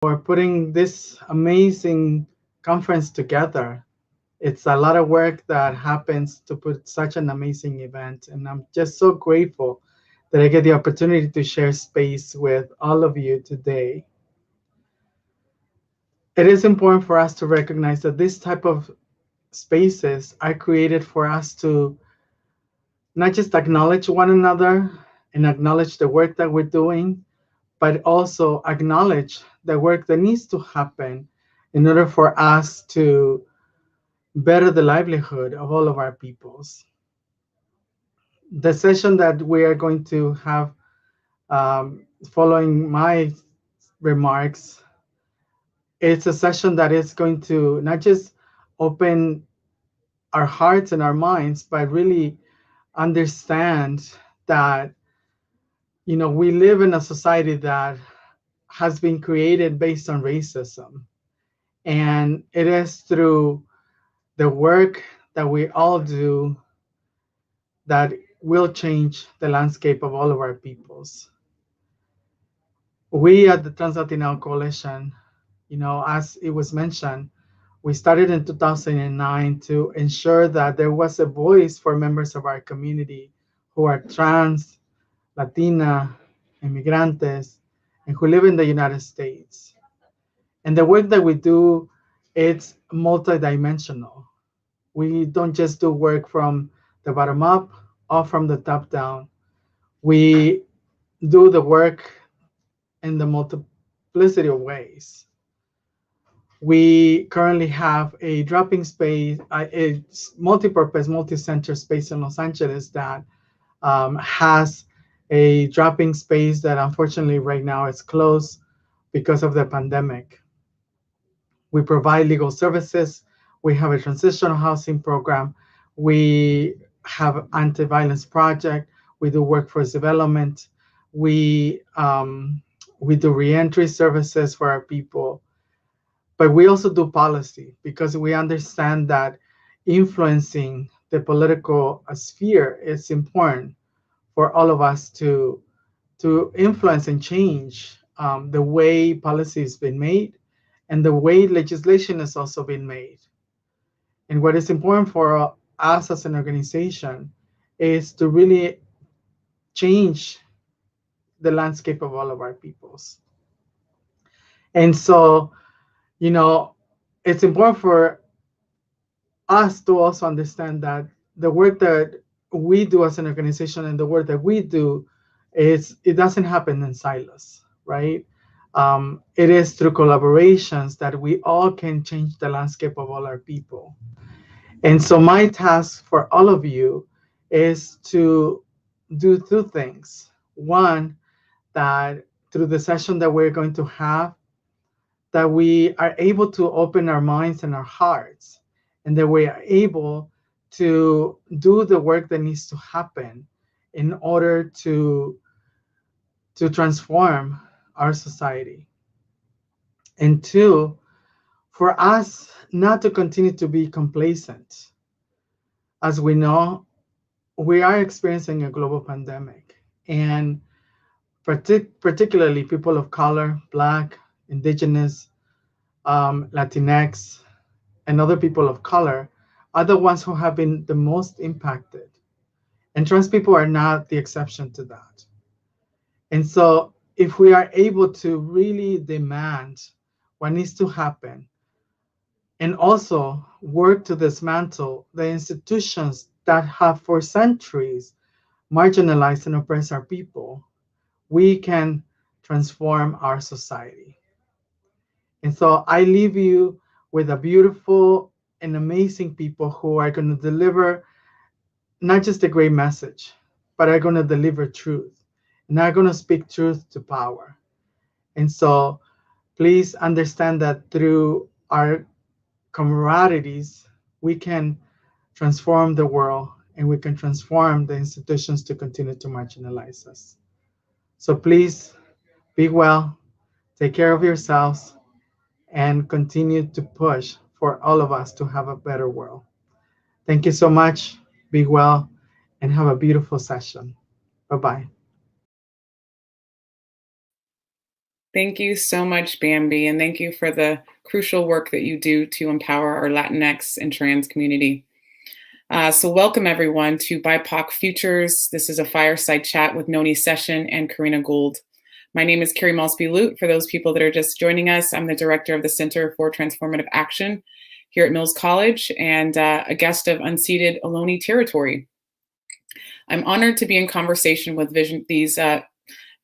for putting this amazing conference together. It's a lot of work that happens to put such an amazing event, and I'm just so grateful that I get the opportunity to share space with all of you today. It is important for us to recognize that this type of spaces are created for us to not just acknowledge one another and acknowledge the work that we're doing, but also acknowledge the work that needs to happen in order for us to better the livelihood of all of our peoples. The session that we are going to have following my remarks, it's a session that is going to not just open our hearts and our minds, but really understand that we live in a society that has been created based on racism, and it is through the work that we all do that will change the landscape of all of our peoples. We at the Trans-Latino Coalition, as it was mentioned, we started in 2009 to ensure that there was a voice for members of our community who are trans, Latina, inmigrantes, and who live in the United States. And the work that we do, it's multidimensional. We don't just do work from the bottom up or from the top down. We do the work in the multiplicity of ways. We currently have a dropping space, a multi-purpose, multi-center space in Los Angeles that has a dropping space that unfortunately right now is closed because of the pandemic. We provide legal services. We have a transitional housing program. We have anti-violence project. We do workforce development. We do reentry services for our people. But we also do policy because we understand that influencing the political sphere is important for all of us to influence and change the way policy has been made and the way legislation has also been made. And what is important for us as an organization is to really change the landscape of all of our peoples. And so, it's important for us to also understand that the work that we do as an organization and the work that we do it doesn't happen in silos, right? It is through collaborations that we all can change the landscape of all our people. And so my task for all of you is to do two things. One, that through the session that we're going to have, that we are able to open our minds and our hearts, and that we are able to do the work that needs to happen in order to transform our society. And two, for us not to continue to be complacent. As we know, we are experiencing a global pandemic, and particularly people of color, Black, Indigenous, Latinx, and other people of color are the ones who have been the most impacted. And trans people are not the exception to that. And so if we are able to really demand what needs to happen and also work to dismantle the institutions that have for centuries marginalized and oppressed our people, we can transform our society. And so I leave you with a beautiful and amazing people who are going to deliver not just a great message, but are going to deliver truth and are going to speak truth to power. And so please understand that through our camaraderies, we can transform the world and we can transform the institutions to continue to marginalize us. So please be well, take care of yourselves, and continue to push for all of us to have a better world. Thank you so much. Be well and have a beautiful session. Bye-bye. Thank you so much, Bambi, and thank you for the crucial work that you do to empower our Latinx and trans community. So welcome everyone to BIPOC Futures. This is a fireside chat with Noni Session and Karina Gould. My name is Carrie Malsby-Lute. For those people that are just joining us, I'm the director of the Center for Transformative Action here at Mills College and a guest of unceded Ohlone territory. I'm honored to be in conversation with these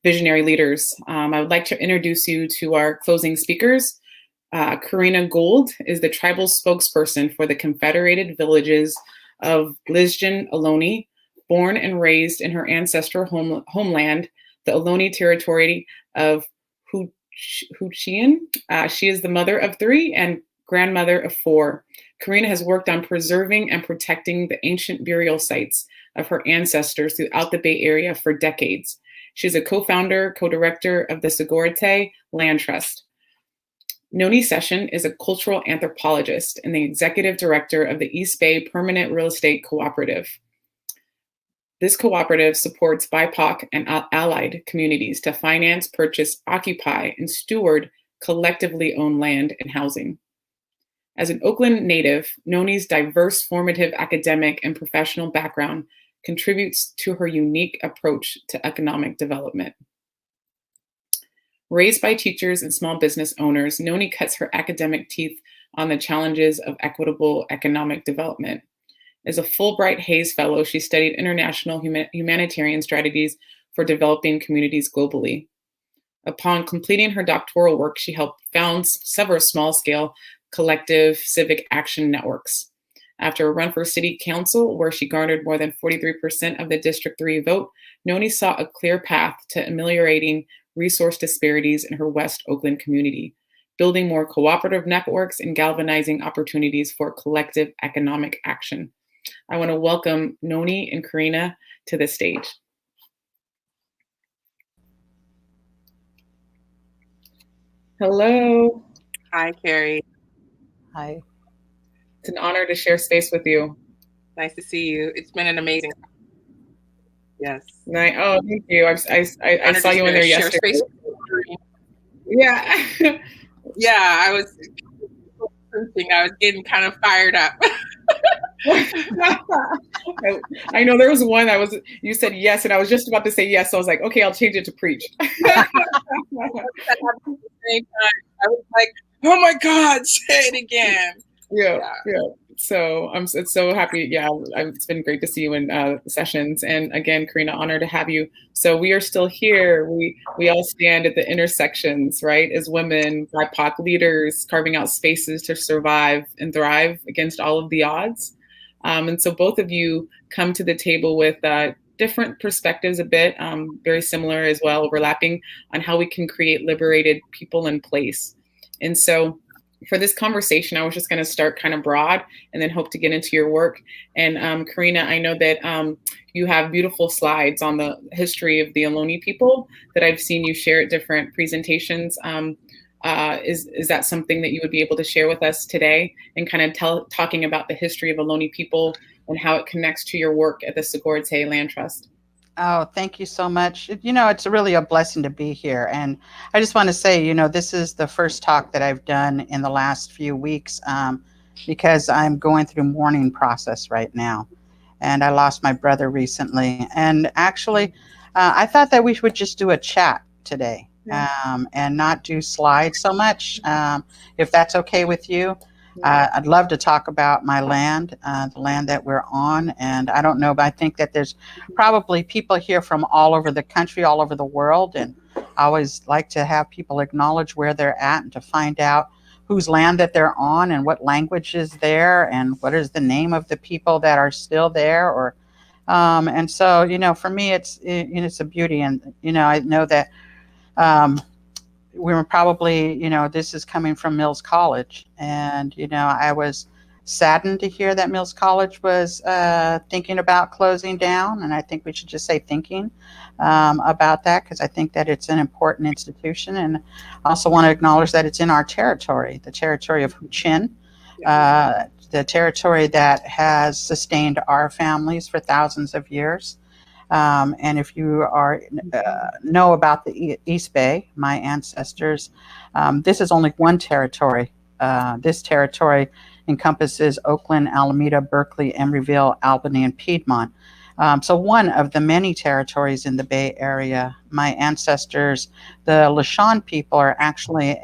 visionary leaders. I would like to introduce you to our closing speakers. Karina Gould is the tribal spokesperson for the Confederated Villages of Lisjan Ohlone, born and raised in her ancestral homeland, the Ohlone territory of Huchian. She is the mother of 3 and grandmother of 4. Karina has worked on preserving and protecting the ancient burial sites of her ancestors throughout the Bay Area for decades. She is a co-founder, co-director of the Sigorte Land Trust. Noni Session is a cultural anthropologist and the executive director of the East Bay Permanent Real Estate Cooperative. This cooperative supports BIPOC and allied communities to finance, purchase, occupy, and steward collectively owned land and housing. As an Oakland native, Noni's diverse formative academic and professional background contributes to her unique approach to economic development. Raised by teachers and small business owners, Noni cuts her academic teeth on the challenges of equitable economic development. As a Fulbright Hays Fellow, she studied international humanitarian strategies for developing communities globally. Upon completing her doctoral work, she helped found several small-scale collective civic action networks. After a run for city council, where she garnered more than 43% of the District 3 vote, Noni saw a clear path to ameliorating resource disparities in her West Oakland community, building more cooperative networks and galvanizing opportunities for collective economic action. I want to welcome Noni and Karina to the stage. Hello. Hi, Carrie. Hi. It's an honor to share space with you. Nice to see you. It's been an amazing. Yes. Oh, thank you. I saw you in there yesterday. Space. Yeah. Yeah, I was getting kind of fired up. I know there was one you said yes, and I was just about to say yes. So I was like, okay, I'll change it to preach. At the same time, I was like, oh my God, say it again. Yeah. So I'm so happy. Yeah, it's been great to see you in sessions. And again, Karina, honor to have you. So we are still here. We all stand at the intersections, right? As women, BIPOC leaders, carving out spaces to survive and thrive against all of the odds. And so both of you come to the table with different perspectives a bit, very similar as well, overlapping on how we can create liberated people in place. And so for this conversation, I was just going to start kind of broad and then hope to get into your work. And Karina, I know that you have beautiful slides on the history of the Ohlone people that I've seen you share at different presentations. Is that something that you would be able to share with us today and kind of talking about the history of Ohlone people and how it connects to your work at the Sigorte Land Trust? Oh, thank you so much. It's really a blessing to be here. And I just want to say, this is the first talk that I've done in the last few weeks because I'm going through mourning process right now. And I lost my brother recently. And actually, I thought that we would just do a chat today and not do slides so much, if that's okay with you. I'd love to talk about my land, the land that we're on. And I don't know, but I think that there's probably people here from all over the country, all over the world. And I always like to have people acknowledge where they're at and to find out whose land that they're on and what language is there and what is the name of the people that are still there. Or and so, for me, it's a beauty. And, I know that we were probably, this is coming from Mills College. And, I was saddened to hear that Mills College was thinking about closing down. And I think we should just say thinking about that, because I think that it's an important institution. And I also want to acknowledge that it's in our territory, the territory of Huichin, the territory that has sustained our families for thousands of years. And if you know about the East Bay, my ancestors, this is only one territory. This territory encompasses Oakland, Alameda, Berkeley, Emeryville, Albany, and Piedmont. So one of the many territories in the Bay Area. My ancestors, the Lashon people, are actually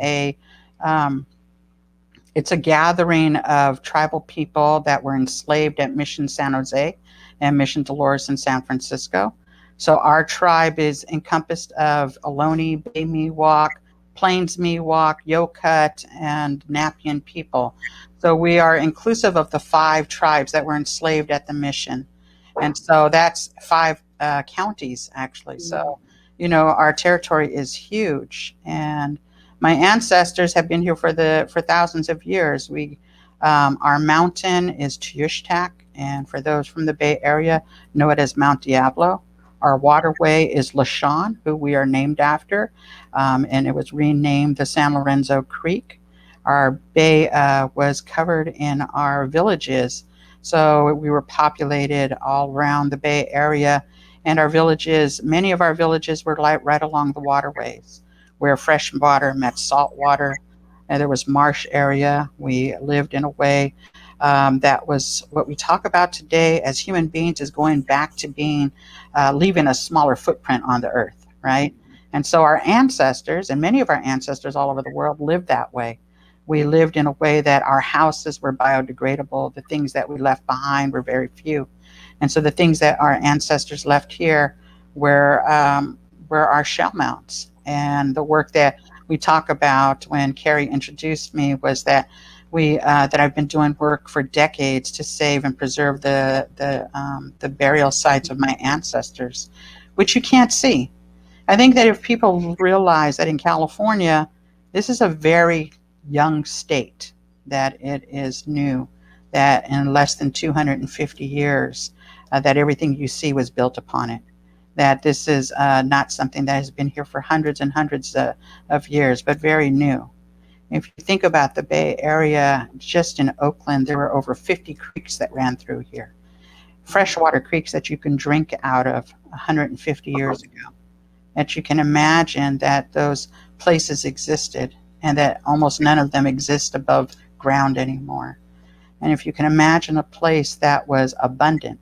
it's a gathering of tribal people that were enslaved at Mission San Jose and Mission Dolores in San Francisco. So our tribe is encompassed of Ohlone, Bay Miwok, Plains Miwok, Yokut, and Napian people. So we are inclusive of the 5 tribes that were enslaved at the mission. And so that's 5 counties, actually. So, our territory is huge. And my ancestors have been here for thousands of years. Our mountain is Tuyushtak, and for those from the Bay Area, know it as Mount Diablo. Our waterway is Lashon, who we are named after, and it was renamed the San Lorenzo Creek. Our bay was covered in our villages, so we were populated all around the Bay Area, and many of our villages were right along the waterways, where fresh water met salt water, and there was marsh area. We lived in a way that was what we talk about today as human beings is going back to being, leaving a smaller footprint on the earth, right? And so our ancestors, and many of our ancestors all over the world, lived that way. We lived in a way that our houses were biodegradable. The things that we left behind were very few. And so the things that our ancestors left here were our shell mounts. And the work that we talk about when Carrie introduced me was that that I've been doing work for decades to save and preserve the burial sites of my ancestors, which you can't see. I think that if people realize that in California, this is a very young state, that it is new, that in less than 250 years, that everything you see was built upon it, that this is not something that has been here for hundreds and hundreds of years, but very new. If you think about the Bay Area, just in Oakland, there were over 50 creeks that ran through here, freshwater creeks that you can drink out of 150 years ago, that you can imagine that those places existed and that almost none of them exist above ground anymore. And if you can imagine a place that was abundant,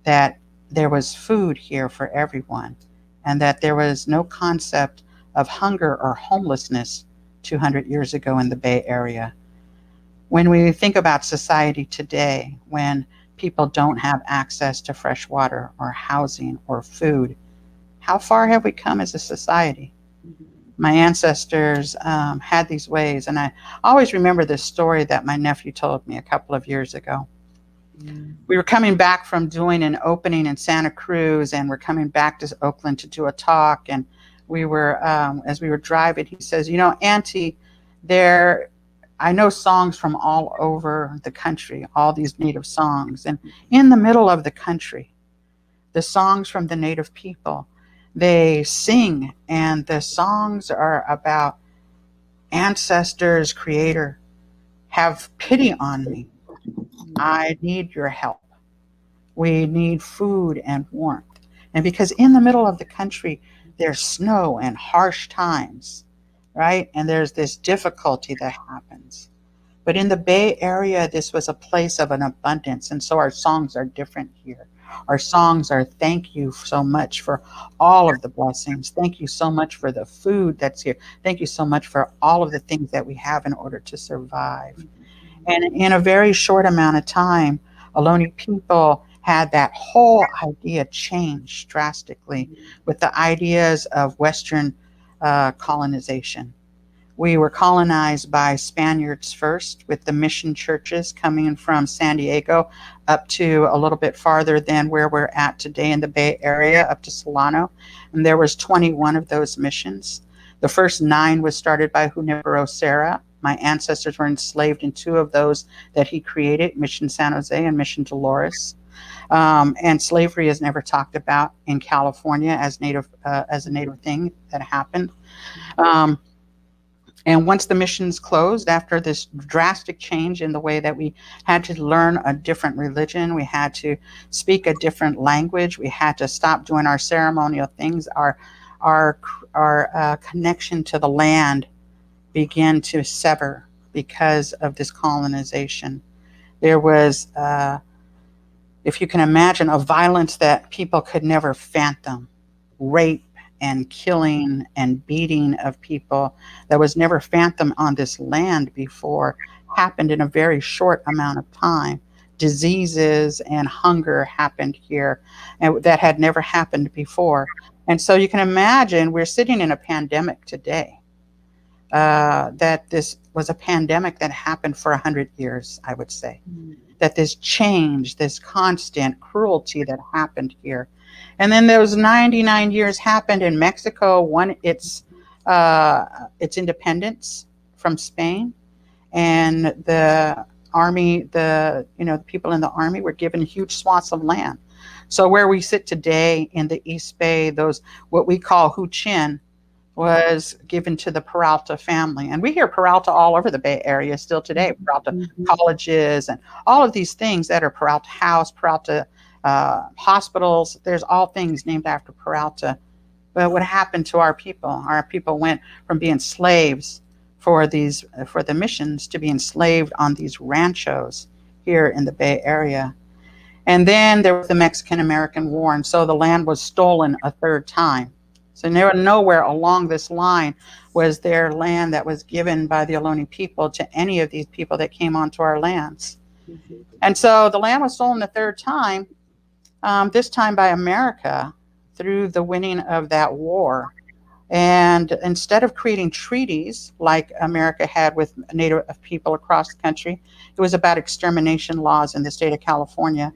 that there was food here for everyone, and that there was no concept of hunger or homelessness 200 years ago in the Bay Area. When we think about society today, when people don't have access to fresh water or housing or food, how far have we come as a society? My ancestors had these ways, and I always remember this story that my nephew told me a couple of years ago. We were coming back from doing an opening in Santa Cruz, and we're coming back to Oakland to do a talk, and we were, as we were driving, he says, Auntie, I know songs from all over the country, all these Native songs, and in the middle of the country, the songs from the Native people, they sing, and the songs are about ancestors, creator, have pity on me. I need your help. We need food and warmth. And because in the middle of the country, there's snow and harsh times, right? And there's this difficulty that happens. But in the Bay Area, this was a place of an abundance. And so our songs are different here. Our songs are thank you so much for all of the blessings. Thank you so much for the food that's here. Thank you so much for all of the things that we have in order to survive. And in a very short amount of time, Ohlone people had that whole idea changed drastically with the ideas of Western colonization. We were colonized by Spaniards first, with the mission churches coming from San Diego up to a little bit farther than where we're at today in the Bay Area, up to Solano. And there was 21 of those missions. The first 9 was started by Junipero Serra. My ancestors were enslaved in 2 of those that he created, Mission San Jose and Mission Dolores. And slavery is never talked about in California as a native thing that happened. And once the missions closed, after this drastic change in the way that we had to learn a different religion, we had to speak a different language, we had to stop doing our ceremonial things, our connection to the land began to sever because of this colonization. There was, if you can imagine, a violence that people could never fathom, rape and killing and beating of people that was never fathomed on this land before, happened in a very short amount of time. Diseases and hunger happened here, and that had never happened before. And so you can imagine we're sitting in a pandemic today. That this was a pandemic that happened for 100 years, I would say. That this change, this constant cruelty that happened here. And then those 99 years happened in Mexico, won its independence from Spain, and the army, the people in the army were given huge swaths of land. So where we sit today in the East Bay, those what we call Huichin was given to the Peralta family. And we hear Peralta all over the Bay Area still today, Peralta colleges and all of these things that are Peralta House, Peralta hospitals. There's all things named after Peralta. But what happened to our people? Our people went from being slaves for the missions to being enslaved on these ranchos here in the Bay Area. And then there was the Mexican-American War, and so the land was stolen a third time. So nowhere along this line was there land that was given by the Ohlone people to any of these people that came onto our lands. And so the land was stolen the third time, this time by America through the winning of that war. And instead of creating treaties like America had with Native people across the country, it was about extermination laws in the state of California.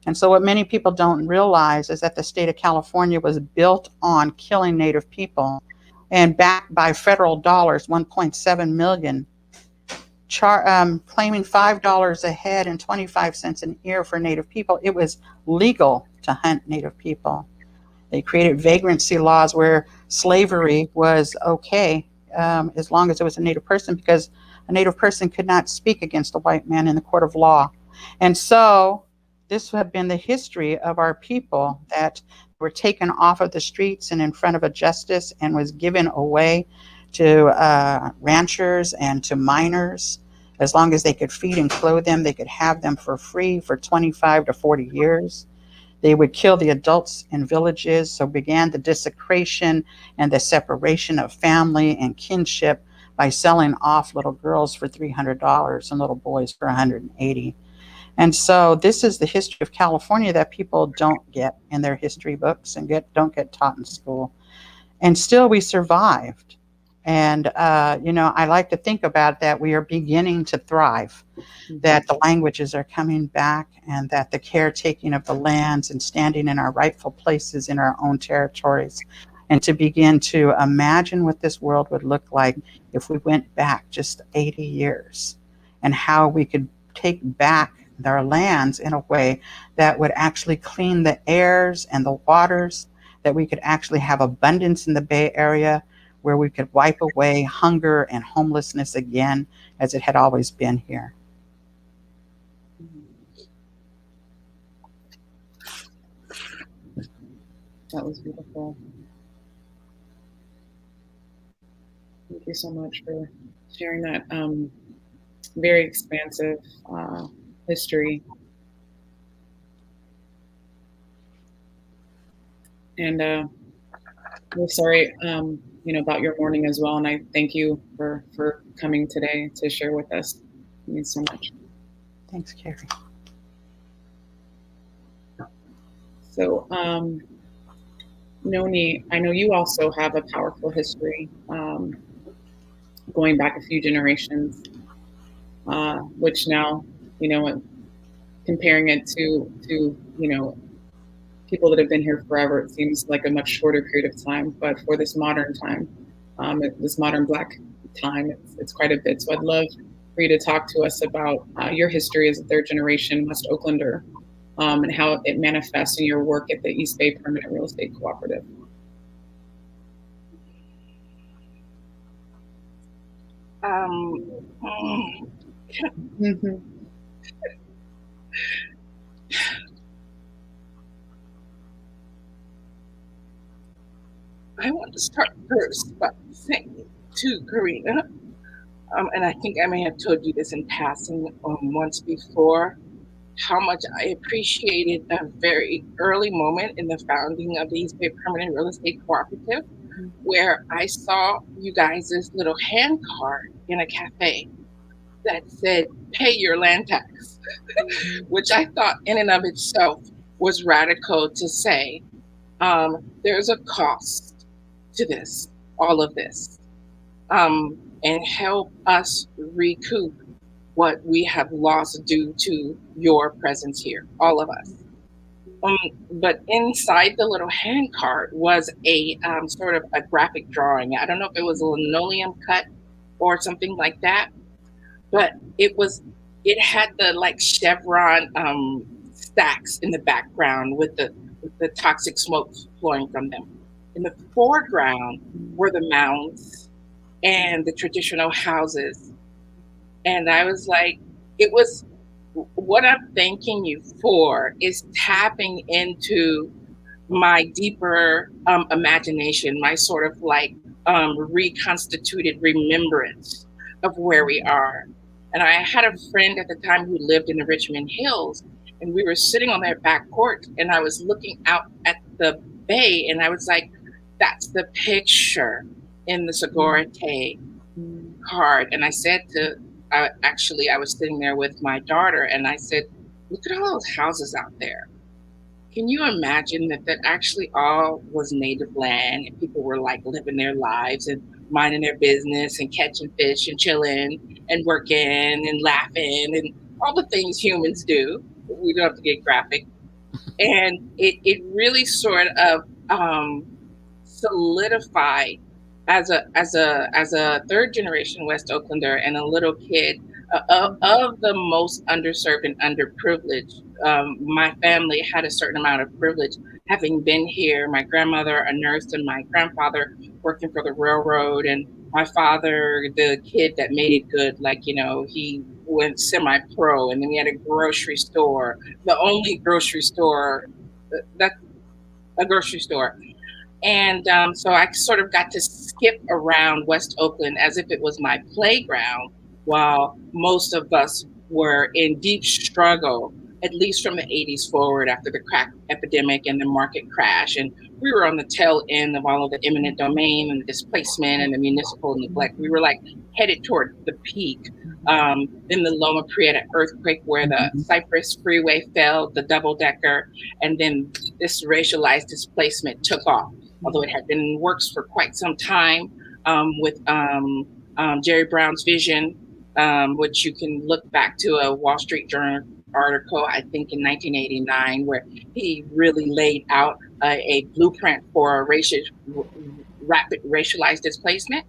And so what many people don't realize is that the state of California was built on killing Native people, and backed by federal dollars, 1.7 million, claiming $5 a head and 25 cents an ear for Native people. It was legal to hunt Native people. They created vagrancy laws where slavery was okay as long as it was a Native person, because a Native person could not speak against a white man in the court of law. And so this had been the history of our people, that were taken off of the streets and in front of a justice and was given away to ranchers and to miners. As long as they could feed and clothe them, they could have them for free for 25 to 40 years. They would kill the adults in villages. So began the desecration and the separation of family and kinship by selling off little girls for $300 and little boys for $180. And so this is the history of California that people don't get in their history books and don't get taught in school. And still we survived. And, I like to think about that we are beginning to thrive, that the languages are coming back, and that the caretaking of the lands and standing in our rightful places in our own territories, and to begin to imagine what this world would look like if we went back just 80 years, and how we could take back our lands in a way that would actually clean the airs and the waters, that we could actually have abundance in the Bay Area, where we could wipe away hunger and homelessness again, as it had always been here. That was beautiful. Thank you so much for sharing that very expansive history. And we're sorry, about your morning as well. And I thank you for coming today to share with us. It means so much. Thanks, Carrie. So, Noni, I know you also have a powerful history, going back a few generations, which now, comparing it to people that have been here forever, it seems like a much shorter period of time. But for this modern time, this modern Black time, it's quite a bit. So I'd love for you to talk to us about your history as a third generation West Oaklander, and how it manifests in your work at the East Bay Permanent Real Estate Cooperative. Mm-hmm. I want to start first by saying to Karina, and I think I may have told you this in passing once before, how much I appreciated a very early moment in the founding of the East Bay Permanent Real Estate Cooperative, where I saw you guys' little hand card in a cafe that said, pay your land tax, which I thought in and of itself was radical to say, there's a cost to this, all of this, and help us recoup what we have lost due to your presence here, all of us. But inside the little hand card was a sort of a graphic drawing. I don't know if it was a linoleum cut or something like that, but it had the like chevron stacks in the background with the toxic smoke flowing from them. In the foreground were the mounds and the traditional houses. And I was like, it was what I'm thanking you for is tapping into my deeper imagination, my sort of like reconstituted remembrance of where we are. And I had a friend at the time who lived in the Richmond Hills, and we were sitting on their back porch, and I was looking out at the bay, and I was like, that's the picture in the Segorite card. And I said to, I was sitting there with my daughter, and I said, look at all those houses out there. Can you imagine that actually all was native land and people were like living their lives and minding their business and catching fish and chilling and working and laughing and all the things humans do. We don't have to get graphic. And it really sort of solidified as a third generation West Oaklander and a little kid of the most underserved and underprivileged. My family had a certain amount of privilege, having been here. My grandmother, a nurse, and my grandfather working for the railroad, and my father, the kid that made it good. Like, you know, he went semi-pro, and then we had a grocery store, the only grocery store that's a grocery store. And so I sort of got to skip around West Oakland as if it was my playground, while most of us were in deep struggle, at least from the 80s forward after the crack epidemic and the market crash. And we were on the tail end of all of the eminent domain and displacement and the municipal neglect. We were like headed toward the peak. Then the Loma Prieta earthquake, where the Cypress Freeway fell, the double decker, and then this racialized displacement took off. Although it had been in works for quite some time, with Jerry Brown's vision, which you can look back to a Wall Street Journal article, I think in 1989, where he really laid out a blueprint for rapid racialized displacement.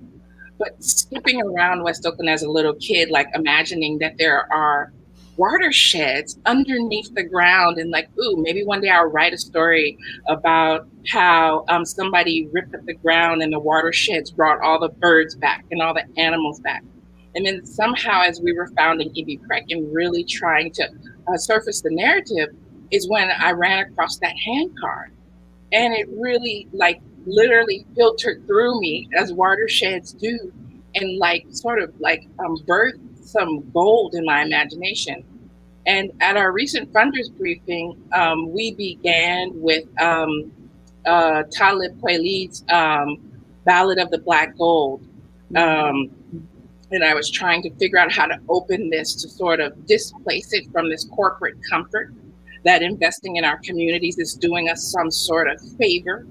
But skipping around West Oakland as a little kid, like imagining that there are watersheds underneath the ground, and like, ooh, maybe one day I'll write a story about how somebody ripped up the ground and the watersheds brought all the birds back and all the animals back. And then somehow, as we were founding E.B. Craig and really trying to surface the narrative, is when I ran across that hand card. And it really, like, literally filtered through me as watersheds do, and like sort of like birthed some gold in my imagination. And at our recent funders briefing, we began with Talib Kweli's Ballad of the Black Gold. And I was trying to figure out how to open this to sort of displace it from this corporate comfort that investing in our communities is doing us some sort of favor.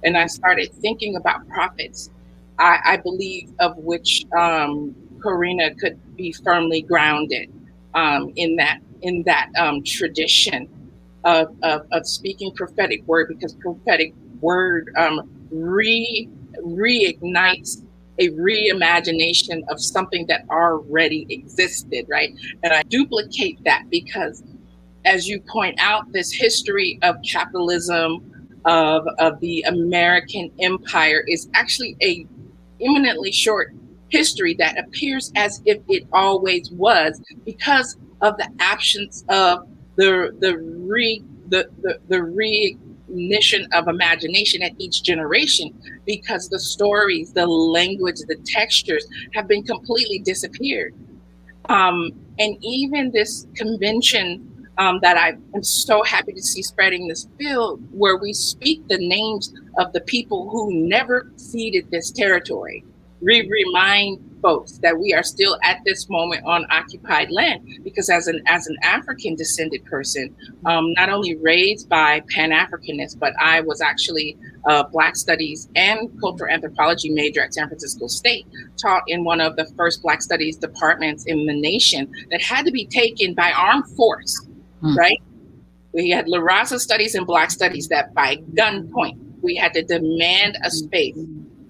And I started thinking about profits, I believe, of which Karina could be firmly grounded in that tradition of speaking prophetic word, because prophetic word reignites a reimagination of something that already existed, right? And I duplicate that because, as you point out, this history of capitalism, of the American empire, is actually a eminently short history that appears as if it always was because of the absence of the recognition of imagination at each generation, because the stories, the language, the textures have been completely disappeared. And even this convention that I am so happy to see spreading this field, where we speak the names of the people who never ceded this territory. We remind folks that we are still at this moment on occupied land, because as an African descended person, not only raised by Pan-Africanists, but I was actually a Black Studies and Cultural Anthropology major at San Francisco State, taught in one of the first Black Studies departments in the nation that had to be taken by armed force, right? We had La Raza Studies and Black Studies that by gunpoint, we had to demand a space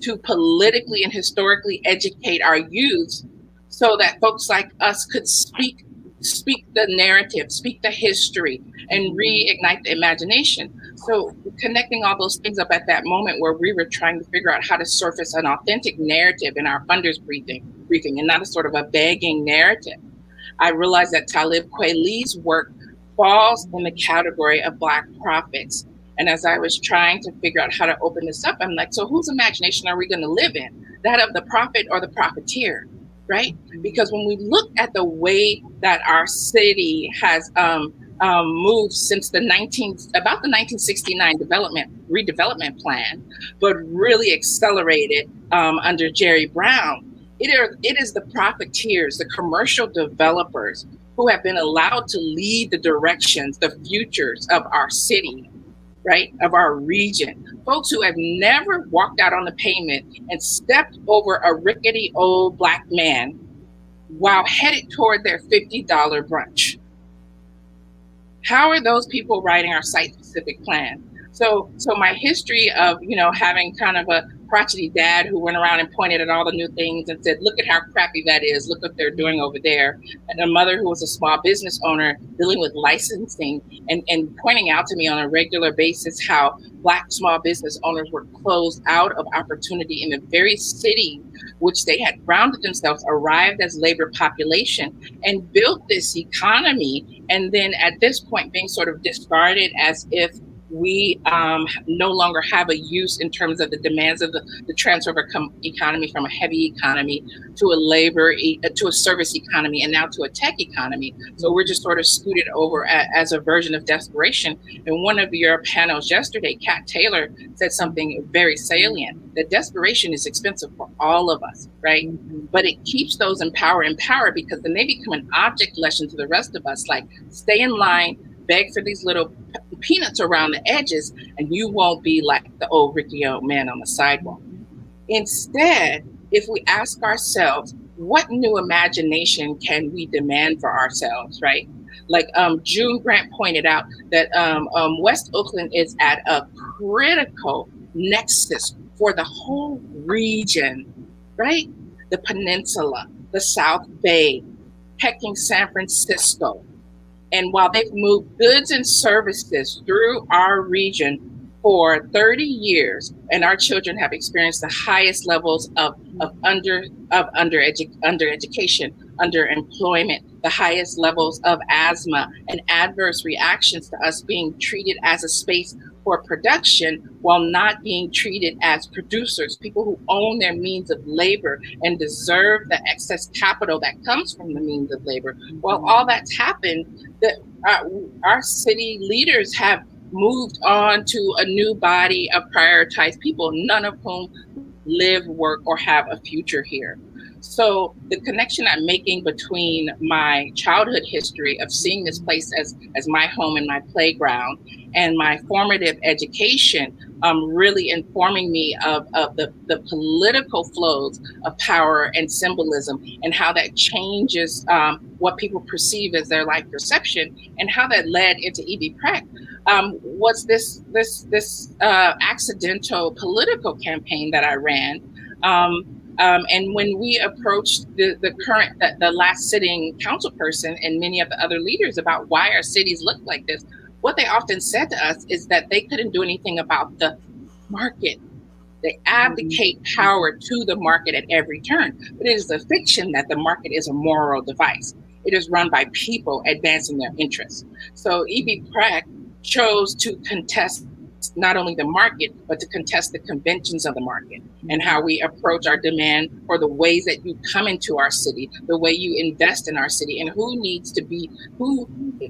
to politically and historically educate our youth so that folks like us could speak the narrative, speak the history, and reignite the imagination. So connecting all those things up at that moment where we were trying to figure out how to surface an authentic narrative in our funders briefing, and not a sort of a begging narrative. I realized that Talib Kweli's work falls in the category of Black prophets. And as I was trying to figure out how to open this up, I'm like, so whose imagination are we going to live in? That of the prophet or the profiteer, right? Because when we look at the way that our city has moved since about the 1969 redevelopment plan, but really accelerated under Jerry Brown, it is the profiteers, the commercial developers who have been allowed to lead the directions, the futures of our city, right, of our region. Folks who have never walked out on the pavement and stepped over a rickety old Black man while headed toward their $50 brunch. How are those people writing our site-specific plan? So my history of, having kind of a crotchety dad who went around and pointed at all the new things and said, look at how crappy that is, look what they're doing over there. And a mother who was a small business owner dealing with licensing and pointing out to me on a regular basis how Black small business owners were closed out of opportunity in the very city which they had grounded themselves, arrived as labor population, and built this economy. And then at this point being sort of discarded as if we no longer have a use in terms of the demands of the transfer of an economy from a heavy economy to a service economy, and now to a tech economy. So we're just sort of scooted over as a version of desperation. In one of your panels yesterday, Kat Taylor said something very salient, that desperation is expensive for all of us, right? But it keeps those in power because then they become an object lesson to the rest of us, like stay in line, beg for these little peanuts around the edges, and you won't be like the old rickety old man on the sidewalk. Instead, if we ask ourselves, what new imagination can we demand for ourselves, right? Like June Grant pointed out that West Oakland is at a critical nexus for the whole region, right? The peninsula, the South Bay, hecking San Francisco. And while they've moved goods and services through our region for 30 years, and our children have experienced the highest levels of undereducation, underemployment, the highest levels of asthma, and adverse reactions to us being treated as a space for production while not being treated as producers, people who own their means of labor and deserve the excess capital that comes from the means of labor. While all that's happened, our city leaders have moved on to a new body of prioritized people, none of whom live, work, or have a future here. So the connection I'm making between my childhood history of seeing this place as my home and my playground, and my formative education really informing me of the political flows of power and symbolism, and how that changes what people perceive as their life perception, and how that led into E.B. Pratt was this accidental political campaign that I ran. And when we approached the last sitting council person and many of the other leaders about why our cities look like this, what they often said to us is that they couldn't do anything about the market. They abdicate power to the market at every turn. But it is a fiction that the market is a moral device. It is run by people advancing their interests. So E.B. Pratt chose to contest not only the market, but to contest the conventions of the market and how we approach our demand for the ways that you come into our city, the way you invest in our city, and who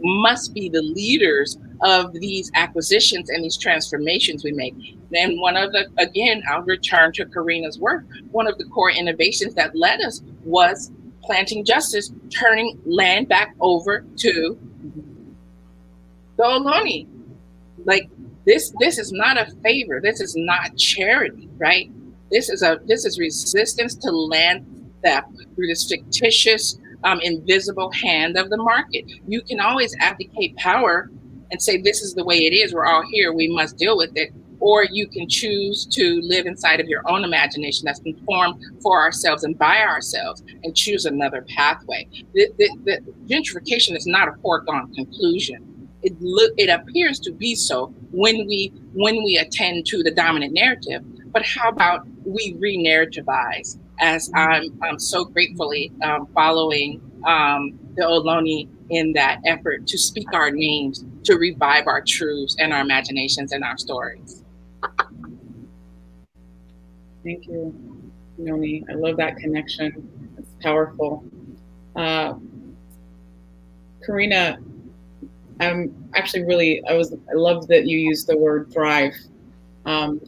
must be the leaders of these acquisitions and these transformations we make. And again, I'll return to Karina's work. One of the core innovations that led us was planting justice, turning land back over to the Ohlone. Like, this is not a favor. This is not charity, right? This is resistance to land theft through this fictitious, invisible hand of the market. You can always abdicate power and say, this is the way it is. We're all here. We must deal with it. Or you can choose to live inside of your own imagination that's been formed for ourselves and by ourselves and choose another pathway. The gentrification is not a foregone conclusion. It appears to be so when we attend to the dominant narrative. But how about we re-narrativize, as I'm so gratefully following the Ohlone in that effort to speak our names, to revive our truths and our imaginations and our stories. Thank you, Noni. I love that connection. It's powerful. Karina, I love that you used the word thrive.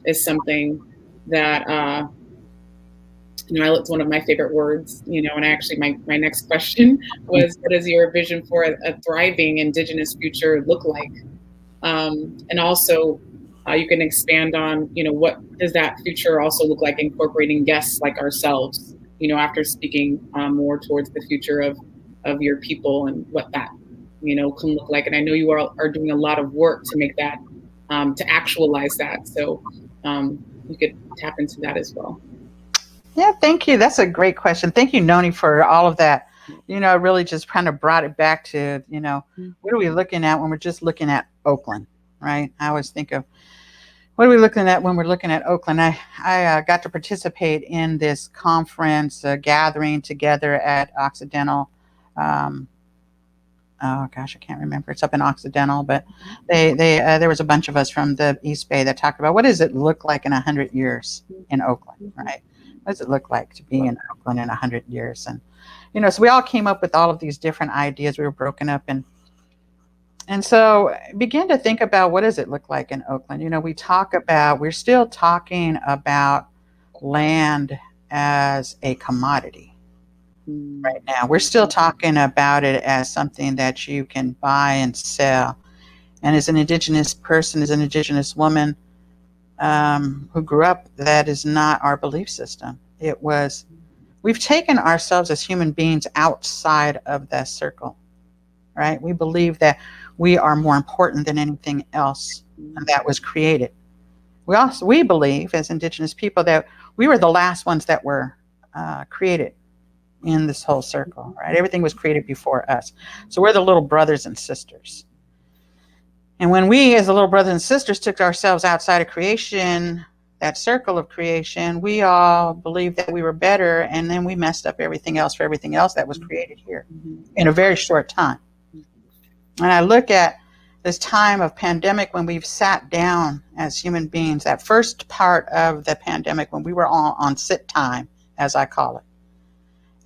Is something that, it's one of my favorite words, and actually my next question was, what does your vision for a thriving Indigenous future look like? And also, you can expand on, what does that future also look like, incorporating guests like ourselves, after speaking more towards the future of your people and what that, can look like. And I know you are doing a lot of work to make that, to actualize that. So you could tap into that as well. Yeah, thank you. That's a great question. Thank you, Noni, for all of that. Really just kind of brought it back to, what are we looking at when we're just looking at Oakland, right? I always think of, what are we looking at when we're looking at Oakland? I got to participate in this conference, gathering together at Occidental. Oh gosh, I can't remember. It's up in Occidental, but there was a bunch of us from the East Bay that talked about what does it look like in 100 years in Oakland, right? What does it look like to be in Oakland in 100 years? And, so we all came up with all of these different ideas. We were broken up and so began to think about what does it look like in Oakland? We're still talking about land as a commodity. Right now, we're still talking about it as something that you can buy and sell. And as an Indigenous person, as an Indigenous woman who grew up, that is not our belief system. We've taken ourselves as human beings outside of that circle, right? We believe that we are more important than anything else that was created. We believe as Indigenous people that we were the last ones that were created in this whole circle, right? Everything was created before us. So we're the little brothers and sisters. And when we, as the little brothers and sisters, took ourselves outside of creation, that circle of creation, we all believed that we were better, and then we messed up everything else for everything else that was created here in a very short time. And I look at this time of pandemic when we've sat down as human beings, that first part of the pandemic when we were all on sit time, as I call it.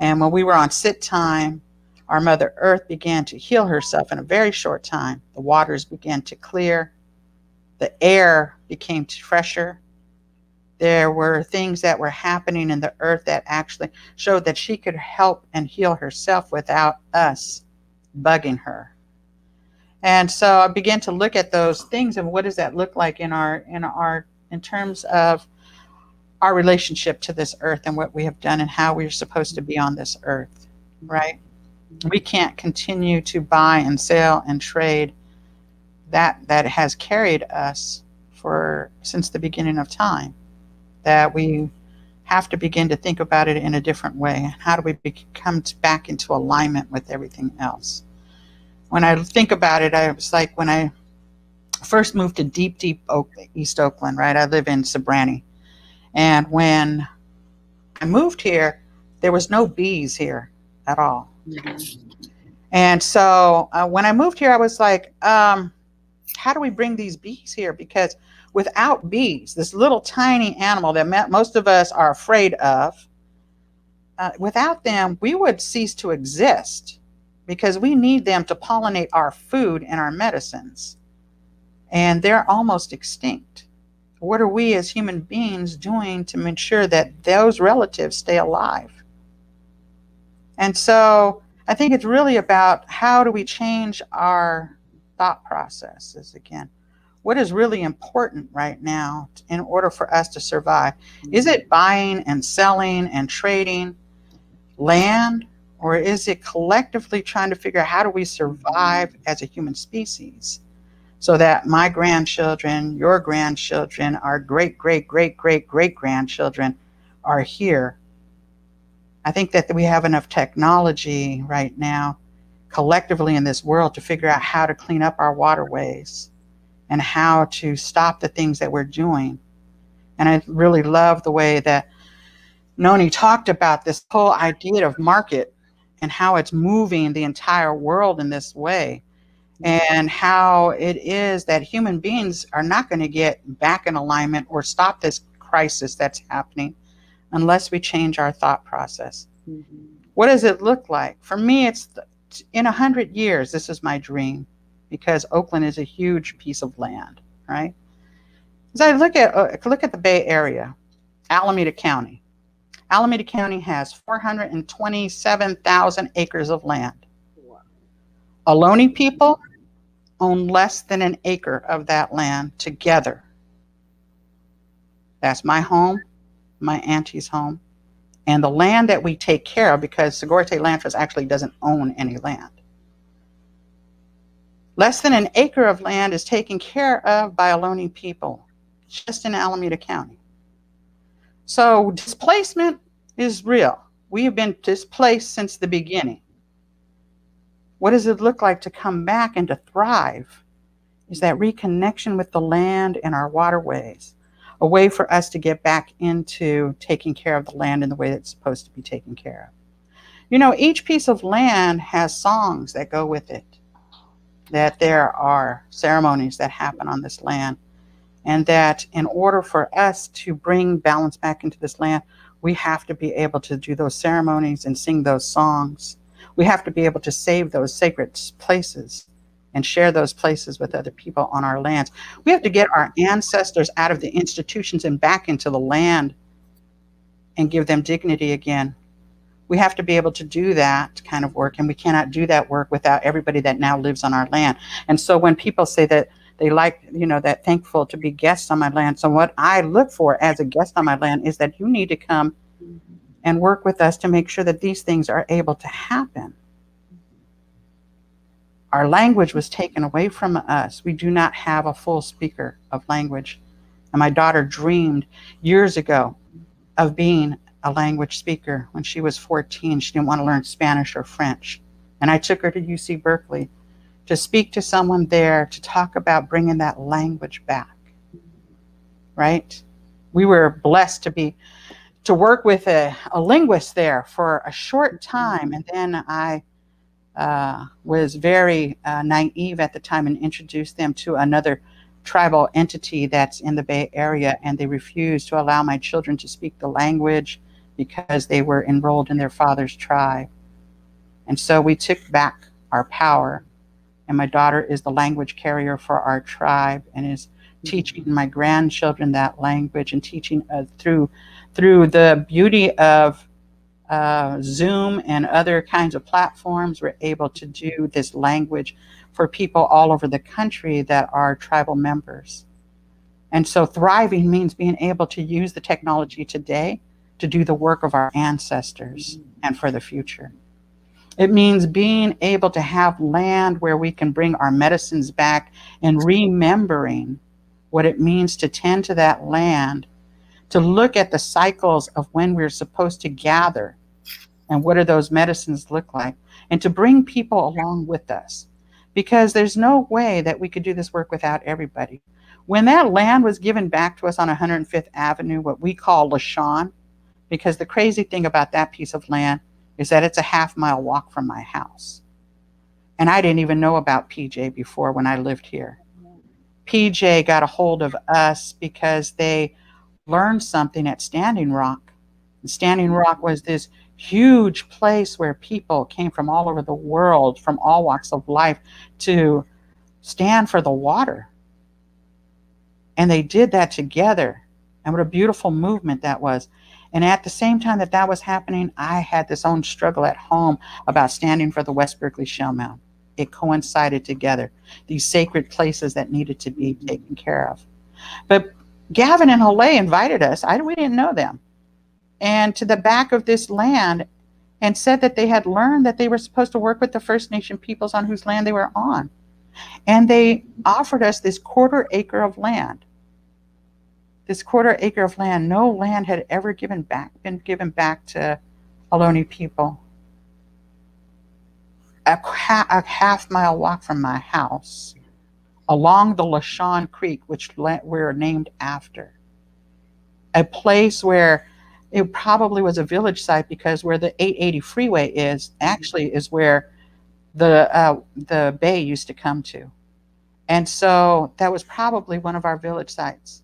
And when we were on sit time, our Mother Earth began to heal herself in a very short time. The waters began to clear. The air became fresher. There were things that were happening in the earth that actually showed that she could help and heal herself without us bugging her. And so I began to look at those things and what does that look like in terms of our relationship to this earth and what we have done and how we're supposed to be on this earth, right? We can't continue to buy and sell and trade that has carried us since the beginning of time. That we have to begin to think about it in a different way. How do we come back into alignment with everything else? When I think about it, I was like when I first moved to deep East Oakland, right? I live in Sobrani. And when I moved here, there was no bees here at all. And so when I moved here, I was like, how do we bring these bees here? Because without bees, this little tiny animal that most of us are afraid of, without them, we would cease to exist because we need them to pollinate our food and our medicines. And they're almost extinct. What are we as human beings doing to make sure that those relatives stay alive? And so I think it's really about how do we change our thought processes again? What is really important right now in order for us to survive? Is it buying and selling and trading land, or is it collectively trying to figure out how do we survive as a human species so that my grandchildren, your grandchildren, our great, great, great, great, great grandchildren are here? I think that we have enough technology right now collectively in this world to figure out how to clean up our waterways and how to stop the things that we're doing. And I really love the way that Noni talked about this whole idea of market and how it's moving the entire world in this way, and how it is that human beings are not going to get back in alignment or stop this crisis that's happening unless we change our thought process. What does it look like? For me, it's in 100 years, this is my dream, because Oakland is a huge piece of land, right? As I look at the Bay Area, Alameda County. Alameda County has 427,000 acres of land. Ohlone people own less than an acre of that land together. That's my home, my auntie's home, and the land that we take care of, because Segorte Land Trust actually doesn't own any land. Less than an acre of land is taken care of by Ohlone people, just in Alameda County. So displacement is real. We have been displaced since the beginning. What does it look like to come back and to thrive? Is that reconnection with the land and our waterways, a way for us to get back into taking care of the land in the way it's supposed to be taken care of. You know, each piece of land has songs that go with it, that there are ceremonies that happen on this land, and that in order for us to bring balance back into this land, we have to be able to do those ceremonies and sing those songs. We have to be able to save those sacred places and share those places with other people on our lands. We have to get our ancestors out of the institutions and back into the land and give them dignity again. We have to be able to do that kind of work, and we cannot do that work without everybody that now lives on our land. And so when people say that they like, you know, that thankful to be guests on my land, so what I look for as a guest on my land is that you need to come and work with us to make sure that these things are able to happen. Our language was taken away from us. We do not have a full speaker of language. And my daughter dreamed years ago of being a language speaker. When she was 14, she didn't want to learn Spanish or French. And I took her to UC Berkeley to speak to someone there to talk about bringing that language back, right? We were blessed to work with a linguist there for a short time. And then I was very naive at the time and introduced them to another tribal entity that's in the Bay Area, and they refused to allow my children to speak the language because they were enrolled in their father's tribe. And so we took back our power, and my daughter is the language carrier for our tribe and is teaching my grandchildren that language, and teaching through the beauty of Zoom and other kinds of platforms. We're able to do this language for people all over the country that are tribal members. And so thriving means being able to use the technology today to do the work of our ancestors and for the future. It means being able to have land where we can bring our medicines back, and remembering what it means to tend to that land, to look at the cycles of when we're supposed to gather and what do those medicines look like, and to bring people along with us, because there's no way that we could do this work without everybody. When that land was given back to us on 105th Avenue, what we call LaShawn, because the crazy thing about that piece of land is that it's a half-mile walk from my house. And I didn't even know about PJ before when I lived here. PJ got a hold of us because they learned something at Standing Rock. And Standing Rock was this huge place where people came from all over the world, from all walks of life, to stand for the water. And they did that together. And what a beautiful movement that was. And at the same time that that was happening, I had this own struggle at home about standing for the West Berkeley Shell Mound. It coincided together, these sacred places that needed to be taken care of. But Gavin and Ohlone invited us. We didn't know them. And to the back of this land, and said that they had learned that they were supposed to work with the First Nation peoples on whose land they were on. And they offered us this 1/4 acre of land. This 1/4 acre of land, no land had ever been given back to Ohlone people. A half-mile walk from my house, along the LaShawn Creek, which we're named after. A place where it probably was a village site, because where the 880 freeway is actually is where the bay used to come to. And so that was probably one of our village sites.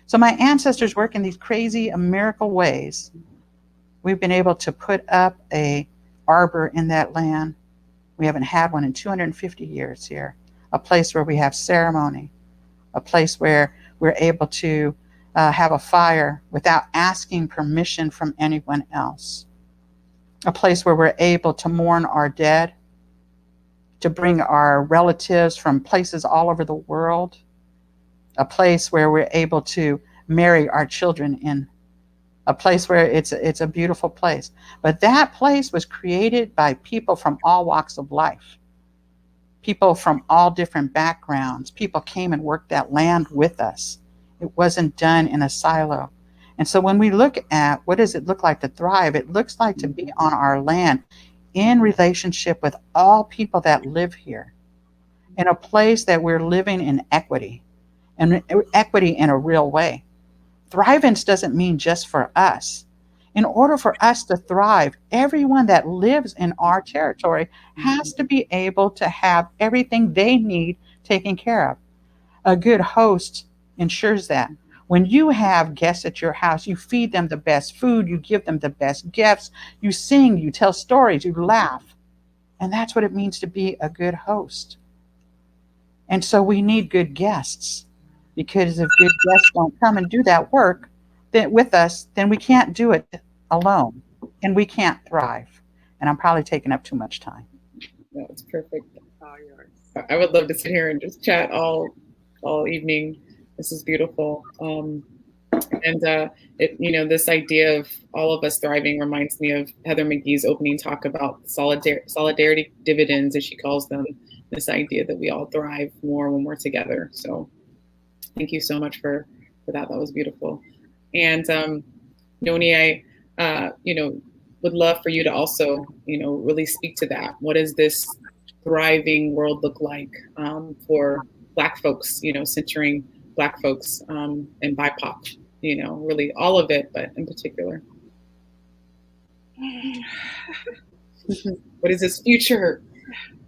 So my ancestors work in these crazy miracle ways. We've been able to put up a arbor in that land. We haven't had one in 250 years here. A place where we have ceremony. A place where we're able to have a fire without asking permission from anyone else. A place where we're able to mourn our dead, to bring our relatives from places all over the world. A place where we're able to marry our children in. A place where it's a beautiful place. But that place was created by people from all walks of life. People from all different backgrounds. People came and worked that land with us. It wasn't done in a silo. And so when we look at what does it look like to thrive, it looks like to be on our land in relationship with all people that live here, in a place that we're living in equity, and equity in a real way. Thrivance doesn't mean just for us. In order for us to thrive, everyone that lives in our territory has to be able to have everything they need taken care of. A good host ensures that. When you have guests at your house, you feed them the best food, you give them the best gifts, you sing, you tell stories, you laugh. And that's what it means to be a good host. And so we need good guests, because if good guests don't come and do that work with us, then we can't do it alone, and we can't thrive. And I'm probably taking up too much time. No, it's perfect. All yours. I would love to sit here and just chat all evening. This is beautiful. This idea of all of us thriving reminds me of Heather McGee's opening talk about solidarity dividends, as she calls them. This idea that we all thrive more when we're together. So thank you so much for that. That was beautiful. And Noni, I would love for you to also, really speak to that. What does this thriving world look like for Black folks, centering Black folks and BIPOC, really all of it, but in particular? What is this future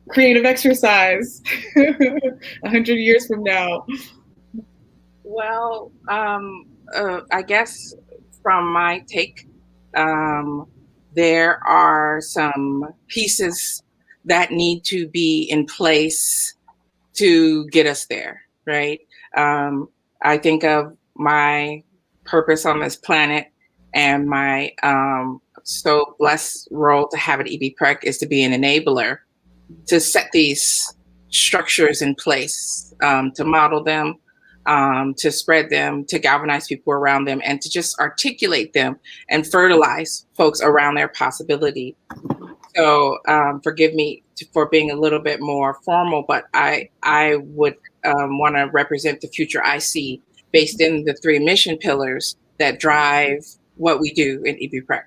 creative exercise 100 years from now? Well, I guess from my take, there are some pieces that need to be in place to get us there, right? I think of my purpose on this planet, and my so blessed role to have at EBPREC is to be an enabler, to set these structures in place, to model them, to spread them, to galvanize people around them, and to just articulate them and fertilize folks around their possibility. So forgive me for being a little bit more formal, but I would want to represent the future I see based in the 3 mission pillars that drive what we do in EBPREC.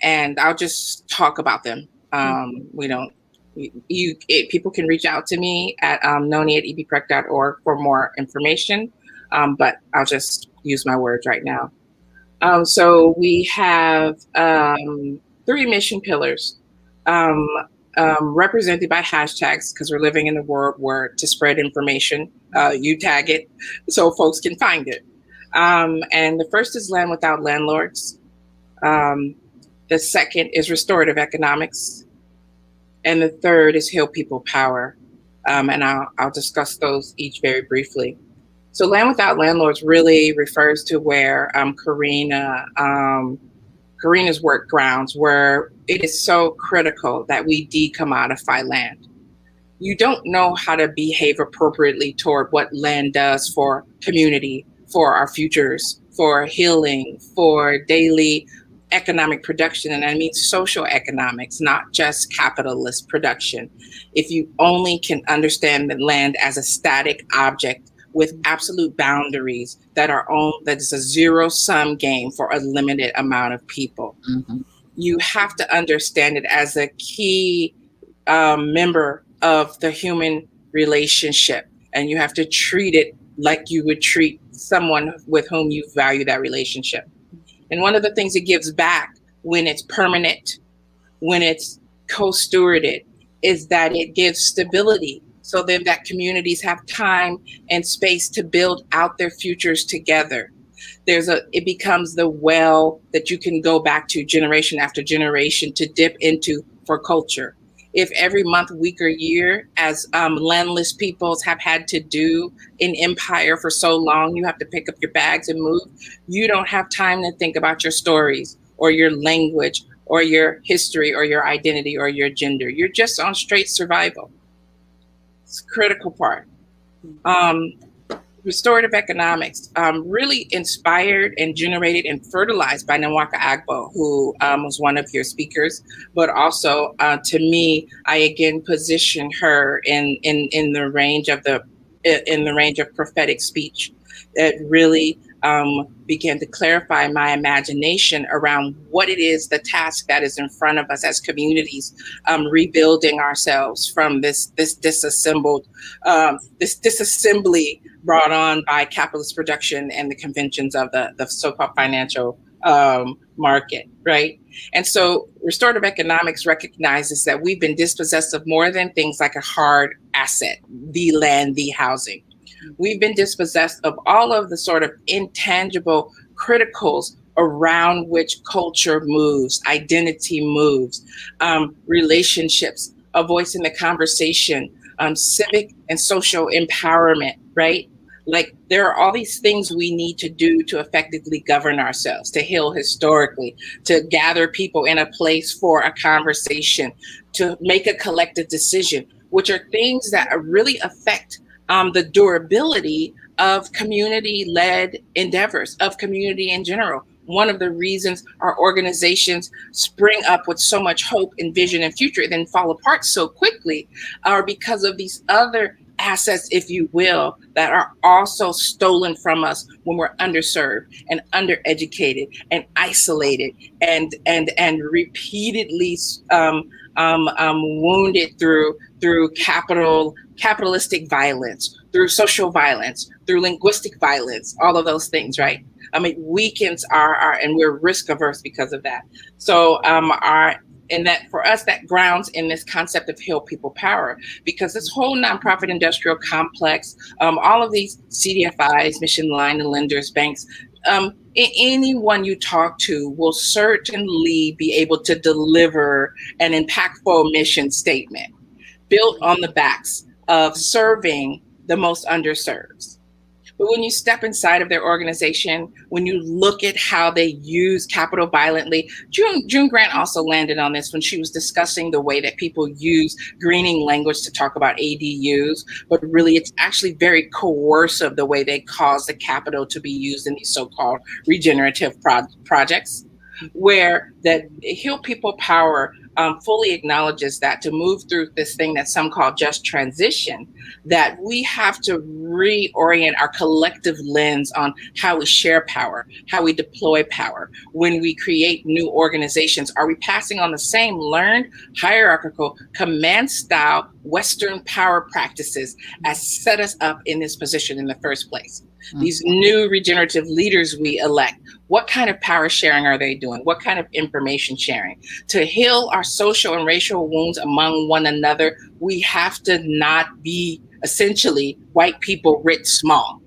And I'll just talk about them. We don't People can reach out to me at noni@ebprec.org for more information, but I'll just use my words right now. So we have 3 mission pillars, represented by hashtags, because we're living in a world where to spread information, you tag it so folks can find it. And the first is land without landlords. The second is restorative economics. And the third is heal people power. And I'll discuss those each very briefly. So land without landlords really refers to where Karina's work grounds, where it is so critical that we decommodify land. You don't know how to behave appropriately toward what land does for community, for our futures, for healing, for daily economic production. And I mean social economics, not just capitalist production. If you only can understand the land as a static object with absolute boundaries that is a zero-sum game for a limited amount of people. Mm-hmm. You have to understand it as a key member of the human relationship, and you have to treat it like you would treat someone with whom you value that relationship. And one of the things it gives back when it's permanent, when it's co-stewarded, is that it gives stability, so then that communities have time and space to build out their futures together. It becomes the well that you can go back to generation after generation to dip into for culture. If every month, week, or year, as landless peoples have had to do in empire for so long, you have to pick up your bags and move, you don't have time to think about your stories or your language or your history or your identity or your gender. You're just on straight survival. It's a critical part. Restorative economics, really inspired and generated and fertilized by Nwaka Agbo, who was one of your speakers, but also to me, I again position her in the range of prophetic speech that really began to clarify my imagination around what it is, the task that is in front of us as communities, rebuilding ourselves from this disassembly brought on by capitalist production and the conventions of the so-called financial market, right? And so restorative economics recognizes that we've been dispossessed of more than things like a hard asset, the land, the housing. We've been dispossessed of all of the sort of intangible criticals around which culture moves, identity moves, relationships, a voice in the conversation, civic and social empowerment, right? Like there are all these things we need to do to effectively govern ourselves, to heal historically, to gather people in a place for a conversation, to make a collective decision, which are things that really affect the durability of community-led endeavors, of community in general. One of the reasons our organizations spring up with so much hope and vision and future, then fall apart so quickly, are because of these other assets, if you will, that are also stolen from us when we're underserved and undereducated and isolated and repeatedly wounded through capitalistic violence, through social violence, through linguistic violence, all of those things, right? I mean, weakens and we're risk averse because of that. So and that for us, that grounds in this concept of heal people power, because this whole nonprofit industrial complex, all of these CDFIs, mission line and lenders, banks, anyone you talk to will certainly be able to deliver an impactful mission statement built on the backs of serving the most underserved. But when you step inside of their organization, when you look at how they use capital violently, June Grant also landed on this when she was discussing the way that people use greening language to talk about ADUs, but really it's actually very coercive the way they cause the capital to be used in these so-called regenerative projects, where that heal people power fully acknowledges that to move through this thing that some call just transition, that we have to reorient our collective lens on how we share power, how we deploy power. When we create new organizations, are we passing on the same learned hierarchical command style Western power practices as set us up in this position in the first place? These new regenerative leaders we elect, what kind of power sharing are they doing? What kind of information sharing? To heal our social and racial wounds among one another, we have to not be essentially white people writ small.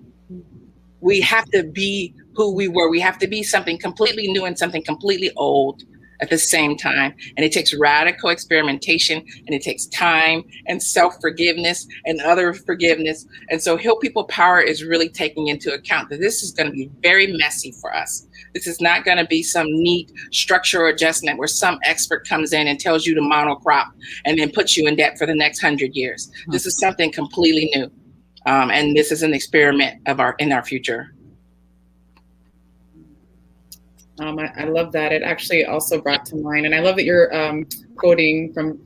We have to be who we were. We have to be something completely new and something completely old at the same time. And it takes radical experimentation, and it takes time and self-forgiveness and other forgiveness. And so Heal People Power is really taking into account that this is going to be very messy for us. This is not going to be some neat structural adjustment where some expert comes in and tells you to monocrop and then puts you in debt for the next 100 years. This is something completely new. And this is an experiment in our future. I love that. It actually also brought to mind, and I love that you're quoting from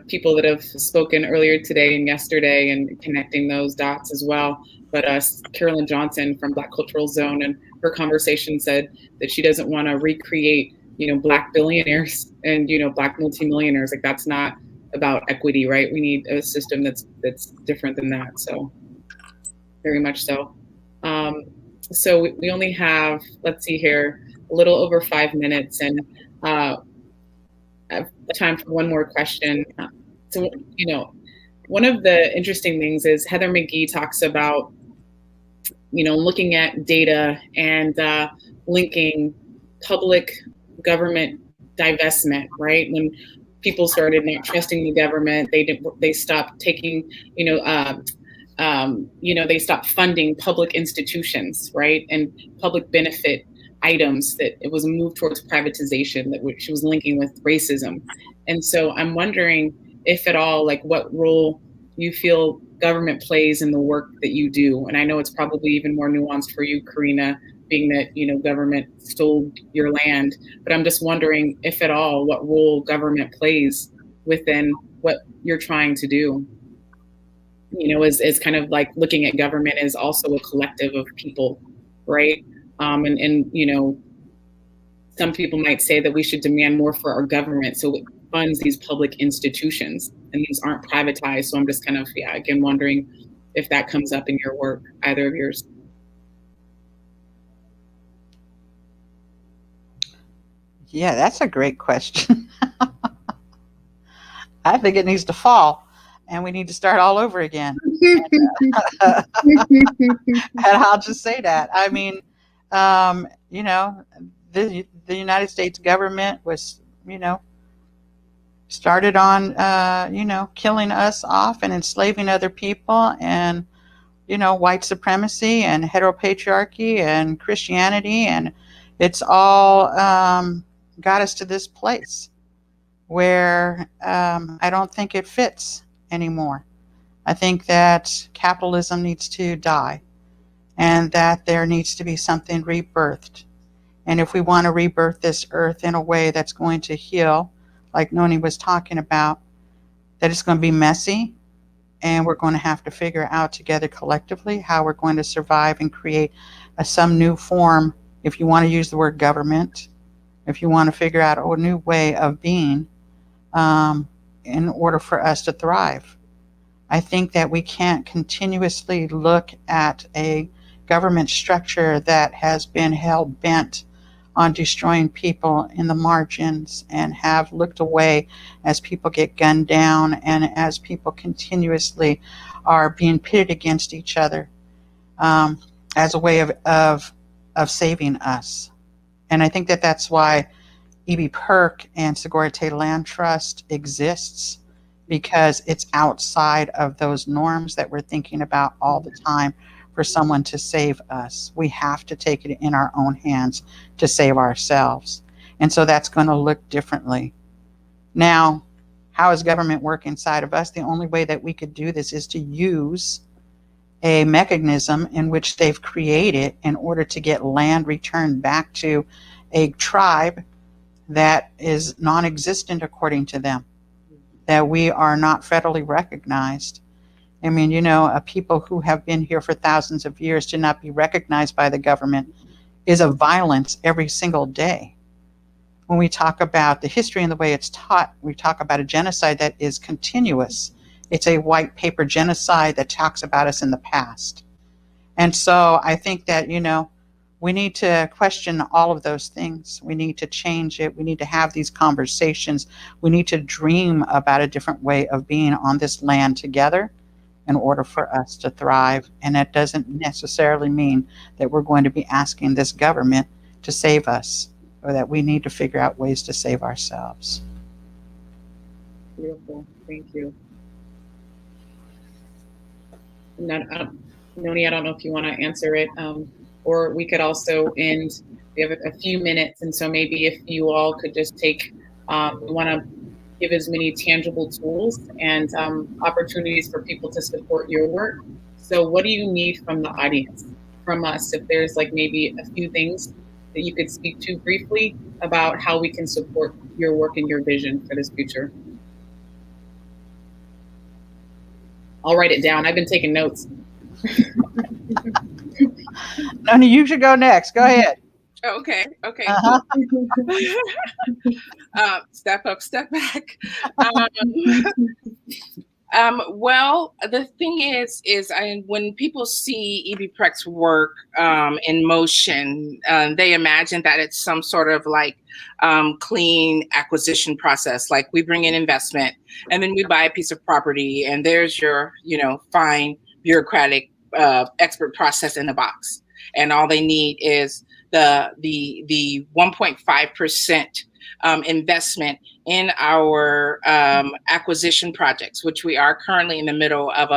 people that have spoken earlier today and yesterday, and connecting those dots as well. But Carolyn Johnson from Black Cultural Zone, and her conversation said that she doesn't want to recreate Black billionaires and Black multimillionaires. Like, that's not about equity, right? We need a system that's different than that. So very much so. So we only have, let's see here, a little over 5 minutes, and I have time for one more question. So, one of the interesting things is Heather McGee talks about, looking at data and linking public government divestment, right? When people started not trusting the government, they stopped taking, they stopped funding public institutions, right? And public benefit items, that it was a move towards privatization that she was linking with racism. And so I'm wondering if at all, like, what role you feel government plays in the work that you do. And I know it's probably even more nuanced for you, Karina, being that, government stole your land, but I'm just wondering if at all, what role government plays within what you're trying to do. Is kind of like looking at government as also a collective of people, right? And some people might say that we should demand more for our government so it funds these public institutions and these aren't privatized. So I'm just kind of, again, wondering if that comes up in your work, either of yours. Yeah, that's a great question. I think it needs to fall, and we need to start all over again. And I'll just say that. I mean, the United States government was, started on, killing us off and enslaving other people, and, white supremacy and heteropatriarchy and Christianity, and it's all got us to this place where I don't think it fits anymore. I think that capitalism needs to die, and that there needs to be something rebirthed. And if we want to rebirth this earth in a way that's going to heal, like Noni was talking about, that it's going to be messy, and we're going to have to figure out together collectively how we're going to survive and create some new form, if you want to use the word government, if you want to figure out a new way of being, in order for us to thrive. I think that we can't continuously look at a government structure that has been hell bent on destroying people in the margins, and have looked away as people get gunned down and as people continuously are being pitted against each other, as a way of saving us. And I think that that's why E.B. Perk and Segurite Land Trust exists, because it's outside of those norms that we're thinking about all the time for someone to save us. We have to take it in our own hands to save ourselves. And so that's going to look differently. Now, how does government work inside of us? The only way that we could do this is to use a mechanism in which they've created in order to get land returned back to a tribe that is non-existent according to them, that we are not federally recognized. I mean, people who have been here for thousands of years to not be recognized by the government is a violence every single day. When we talk about the history and the way it's taught, we talk about a genocide that is continuous. It's a white paper genocide that talks about us in the past. And so I think that, we need to question all of those things. We need to change it. We need to have these conversations. We need to dream about a different way of being on this land together in order for us to thrive. And that doesn't necessarily mean that we're going to be asking this government to save us, or that we need to figure out ways to save ourselves. Beautiful. Thank you. Noni, I don't know if you want to answer it, or we could also end. We have a few minutes, and so maybe if you all could just take, we want to give as many tangible tools and opportunities for people to support your work. So what do you need from the audience, from us? If there's like maybe a few things that you could speak to briefly about how we can support your work and your vision for this future. I'll write it down. I've been taking notes. Noni, you should go next. Go ahead. Okay. Uh-huh. Step up, step back. Well, the thing is when people see E.B. Precht's work in motion, they imagine that it's some sort of like clean acquisition process. Like we bring in investment and then we buy a piece of property and there's your, fine bureaucratic expert process in a box. And all they need is the 1.5% investment in our acquisition projects, which we are currently in the middle of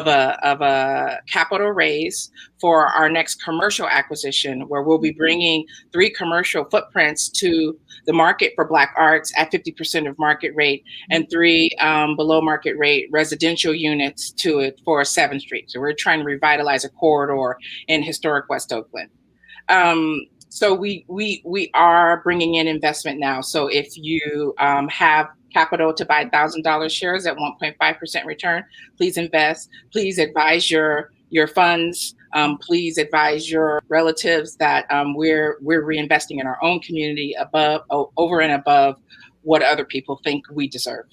a capital raise for our next commercial acquisition, where we'll be bringing 3 commercial footprints to the market for Black arts at 50% of market rate, and 3 below market rate residential units to it for 7th Street. So we're trying to revitalize a corridor in historic West Oakland. So we are bringing in investment now. So if you have capital to buy $1,000 shares at 1.5% return, please invest. Please advise your funds. Please advise your relatives that we're reinvesting in our own community over and above what other people think we deserve.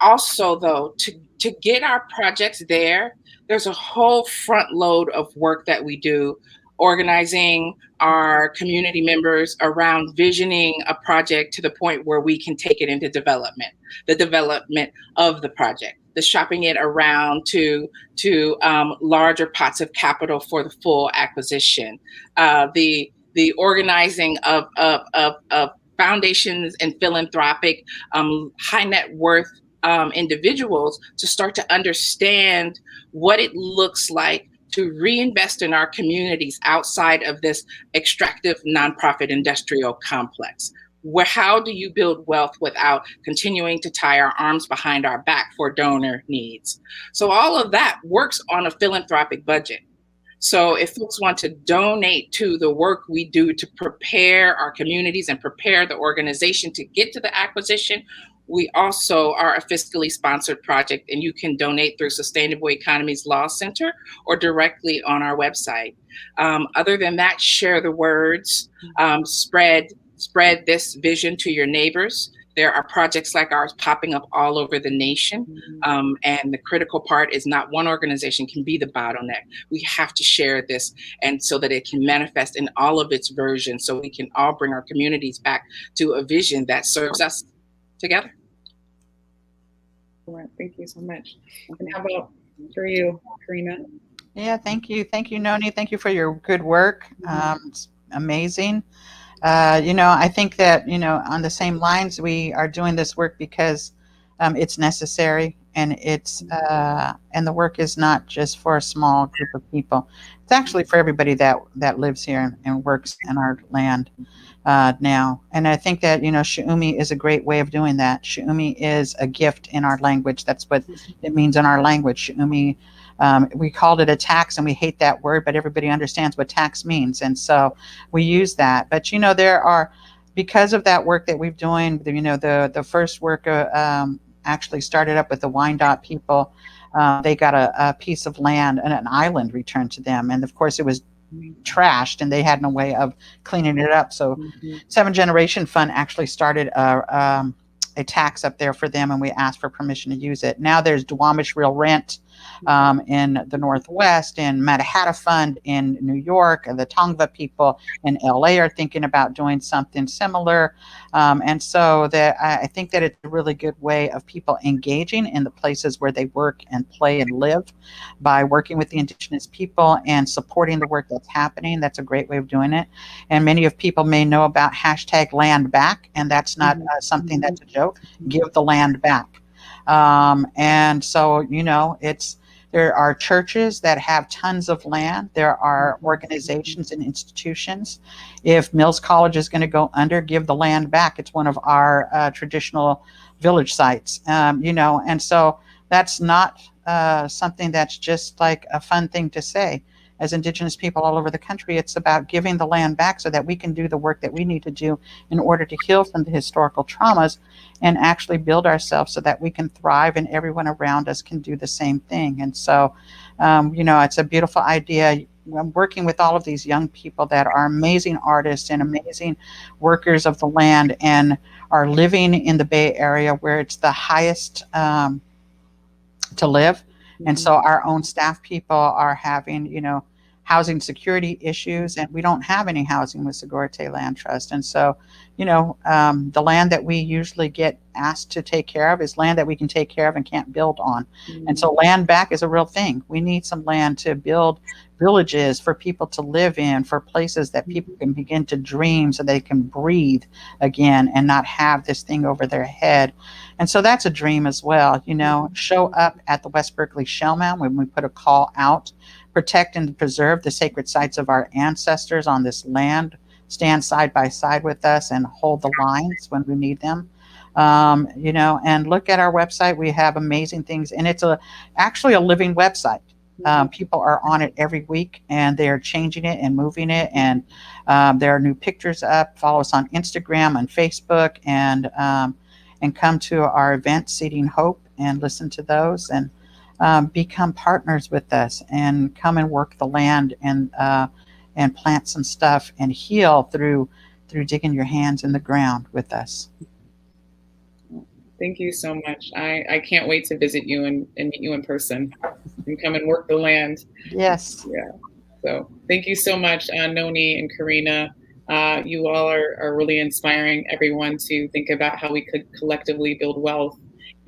Also, though, to get our projects there, there's a whole front load of work that we do, organizing our community members around visioning a project to the point where we can take it into development, the development of the project, the shopping it around to larger pots of capital for the full acquisition, the organizing of foundations and philanthropic high net worth individuals to start to understand what it looks like to reinvest in our communities outside of this extractive nonprofit industrial complex. How do you build wealth without continuing to tie our arms behind our back for donor needs? So all of that works on a philanthropic budget. So if folks want to donate to the work we do to prepare our communities and prepare the organization to get to the acquisition, we also are a fiscally sponsored project, and you can donate through Sustainable Economies Law Center or directly on our website. Other than that, share the words, spread this vision to your neighbors. There are projects like ours popping up all over the nation. And the critical part is not one organization can be the bottleneck. We have to share this, and so that it can manifest in all of its versions, so we can all bring our communities back to a vision that serves us together. All right, thank you so much. And how about for you, Karina? Yeah, thank you. Thank you, Noni. Thank you for your good work. It's amazing. I think that, on the same lines, we are doing this work because it's necessary, and and the work is not just for a small group of people. It's actually for everybody that lives here and works in our land now. And I think that, Shu'umi is a great way of doing that. Shu'umi is a gift in our language. That's what it means in our language. Shu'umi, we called it a tax, and we hate that word, but everybody understands what tax means. And so we use that. But, there are because of that work that we've doing, the first work actually started up with the Wyandotte people. They got a piece of land and an island returned to them, and of course it was trashed, and they had no way of cleaning it up. So, Seven Generation Fund actually started a tax up there for them, and we asked for permission to use it. Now there's Duwamish Real Rent in the Northwest, and Matahatta Fund in New York, and the Tongva people in LA are thinking about doing something similar. And so that I think that it's a really good way of people engaging in the places where they work and play and live by working with the indigenous people and supporting the work that's happening. That's a great way of doing it. And many of people may know about hashtag land back, and that's not something that's a joke. Give the land back. And so, there are churches that have tons of land. There are organizations and institutions. If Mills College is going to go under, give the land back. It's one of our traditional village sites, and so that's not something that's just like a fun thing to say. As Indigenous people all over the country, it's about giving the land back so that we can do the work that we need to do in order to heal from the historical traumas and actually build ourselves so that we can thrive and everyone around us can do the same thing. And so, it's a beautiful idea. I'm working with all of these young people that are amazing artists and amazing workers of the land and are living in the Bay Area where it's the highest to live. And so our own staff people are having, housing security issues, and we don't have any housing with Segurite Land Trust. And so, the land that we usually get asked to take care of is land that we can take care of and can't build on. And so land back is a real thing. We need some land to build villages for people to live in, for places that people can begin to dream so they can breathe again and not have this thing over their head. And so that's a dream as well. Show up at the West Berkeley Shell Mound when we put a call out, protect and preserve the sacred sites of our ancestors on this land, stand side by side with us and hold the lines when we need them. And look at our website. We have amazing things, and it's actually a living website. People are on it every week, and they are changing it and moving it. And there are new pictures up. Follow us on Instagram and Facebook, and come to our event, Seeding Hope, and listen to those, and become partners with us, and come and work the land and plant some stuff and heal through digging your hands in the ground with us. Thank you so much. I can't wait to visit you and meet you in person and come and work the land. Yes. Yeah. So thank you so much, Noni and Karina. You all are really inspiring everyone to think about how we could collectively build wealth.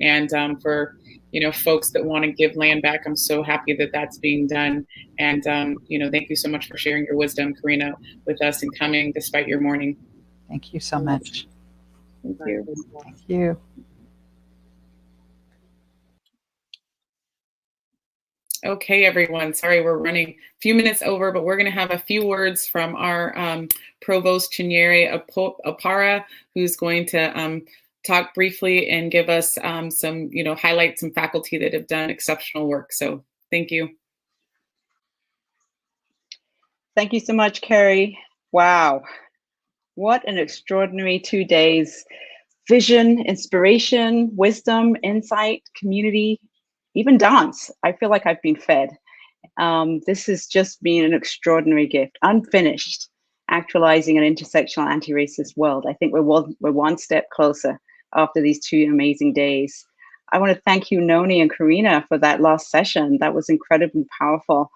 And for folks that want to give land back, I'm so happy that that's being done. And thank you so much for sharing your wisdom, Karina, with us and coming despite your mourning. Thank you so much. Thank you. Thank you. Okay, everyone. Sorry, we're running a few minutes over, but we're going to have a few words from our Provost Chinyere Apara, who's going to talk briefly and give us some, highlight some faculty that have done exceptional work. So thank you. Thank you so much, Carrie. Wow. What an extraordinary 2 days. Vision, inspiration, wisdom, insight, community, even dance. I feel like I've been fed. This has just been an extraordinary gift. Unfinished, actualizing an intersectional anti-racist world. I think we're one step closer after these 2 amazing days. I want to thank you, Noni and Karina, for that last session. That was incredibly powerful.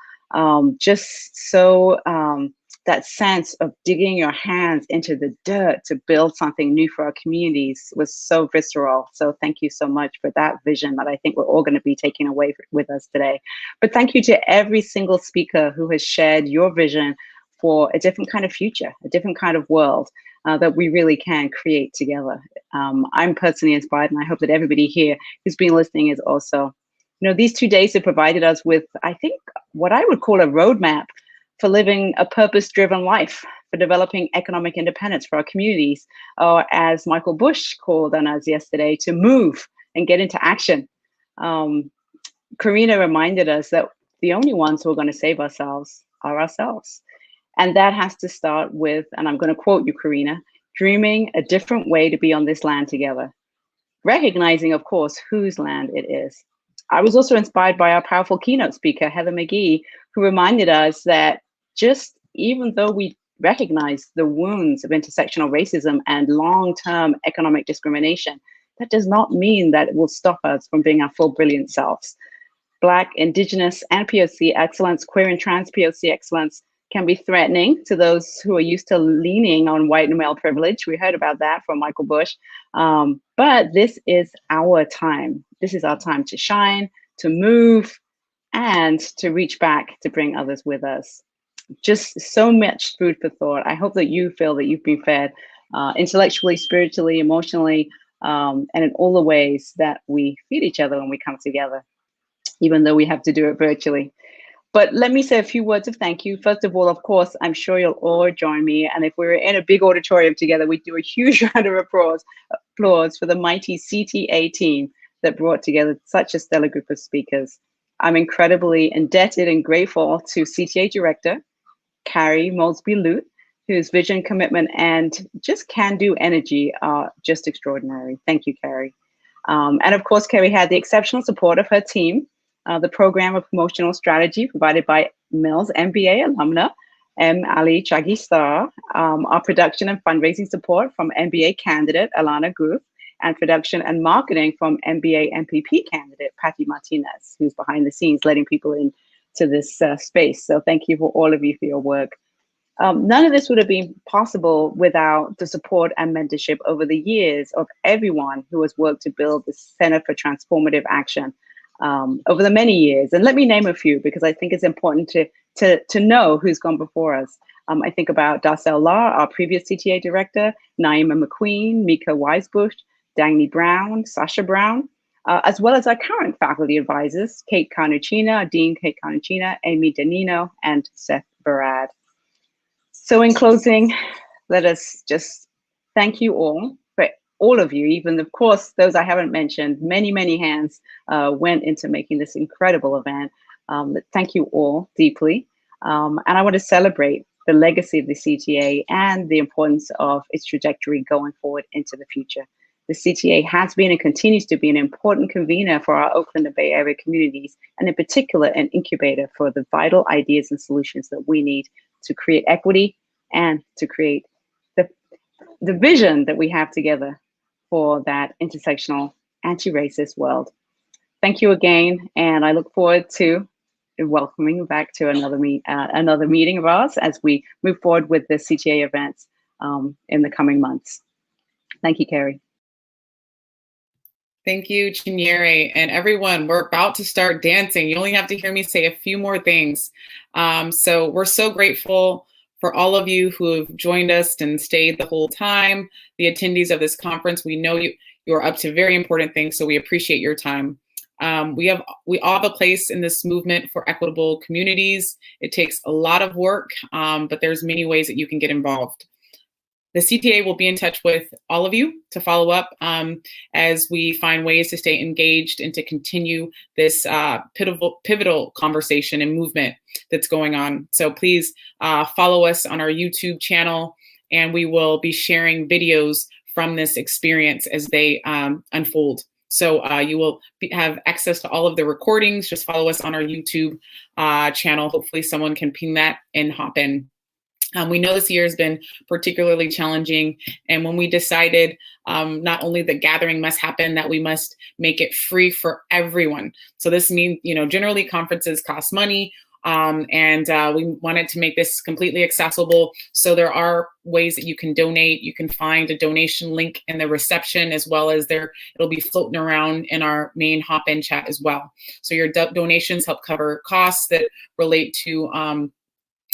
That sense of digging your hands into the dirt to build something new for our communities was so visceral. So thank you so much for that vision that I think we're all going to be taking away with us today. But thank you to every single speaker who has shared your vision for a different kind of future, a different kind of world that we really can create together. I'm personally inspired, and I hope that everybody here who's been listening is also. These 2 days have provided us with, I think, what I would call a roadmap for living a purpose-driven life, for developing economic independence for our communities, or as Michael Bush called on us yesterday, to move and get into action. Karina reminded us that the only ones who are going to save ourselves are ourselves. And that has to start with, and I'm going to quote you, Karina, dreaming a different way to be on this land together, recognizing, of course, whose land it is. I was also inspired by our powerful keynote speaker, Heather McGee, who reminded us that just even though we recognize the wounds of intersectional racism and long-term economic discrimination, that does not mean that it will stop us from being our full brilliant selves. Black, Indigenous, and POC excellence, queer and trans POC excellence can be threatening to those who are used to leaning on white and male privilege. We heard about that from Michael Bush. But this is our time. This is our time to shine, to move, and to reach back to bring others with us. Just so much food for thought. I hope that you feel that you've been fed intellectually, spiritually, emotionally, and in all the ways that we feed each other when we come together, even though we have to do it virtually. But let me say a few words of thank you. First of all, of course, I'm sure you'll all join me. And if we were in a big auditorium together, we'd do a huge round of applause for the mighty CTA team that brought together such a stellar group of speakers. I'm incredibly indebted and grateful to CTA Director, Carrie Molesby-Lute, whose vision, commitment, and just can-do energy are just extraordinary. Thank you, Carrie. And of course, Carrie had the exceptional support of her team, the Program of Promotional Strategy provided by Mills MBA alumna, Ali Chagistar, our production and fundraising support from MBA candidate Alana Guth, and production and marketing from MBA MPP candidate Patty Martinez, who's behind the scenes letting people into this space. So thank you for all of you for your work. None of this would have been possible without the support and mentorship over the years of everyone who has worked to build the Center for Transformative Action over the many years. And let me name a few, because I think it's important to know who's gone before us. I think about Darcel Lar, our previous CTA director, Naima McQueen, Mika Weisbush, Dagny Brown, Sasha Brown, as well as our current faculty advisors, Kate Carnuccina, Dean Kate Carnuccina, Amy Danino, and Seth Barad. So in closing, let us just thank you all, for all of you, even of course, those I haven't mentioned, many, many hands went into making this incredible event. Thank you all deeply. And I want to celebrate the legacy of the CTA and the importance of its trajectory going forward into the future. The CTA has been and continues to be an important convener for our Oakland and Bay Area communities, and in particular, an incubator for the vital ideas and solutions that we need to create equity and to create the vision that we have together for that intersectional, anti-racist world. Thank you again, and I look forward to welcoming you back to another meeting of ours as we move forward with the CTA events in the coming months. Thank you, Carrie. Thank you, Chinyere. And everyone, we're about to start dancing. You only have to hear me say a few more things. So we're so grateful for all of you who have joined us and stayed the whole time. The attendees of this conference, we know you are up to very important things, so we appreciate your time. We all have a place in this movement for equitable communities. It takes a lot of work, but there's many ways that you can get involved. The CTA will be in touch with all of you to follow up as we find ways to stay engaged and to continue this pivotal conversation and movement that's going on. So please follow us on our YouTube channel, and we will be sharing videos from this experience as they unfold. So you will have access to all of the recordings. Just follow us on our YouTube channel. Hopefully someone can ping that and hop in. We know this year has been particularly challenging, and when we decided not only the gathering must happen, that we must make it free for everyone. So this means, generally conferences cost money, and we wanted to make this completely accessible. So there are ways that you can donate. You can find a donation link in the reception, as well as it'll be floating around in our main hop-in chat as well. So your donations help cover costs that relate to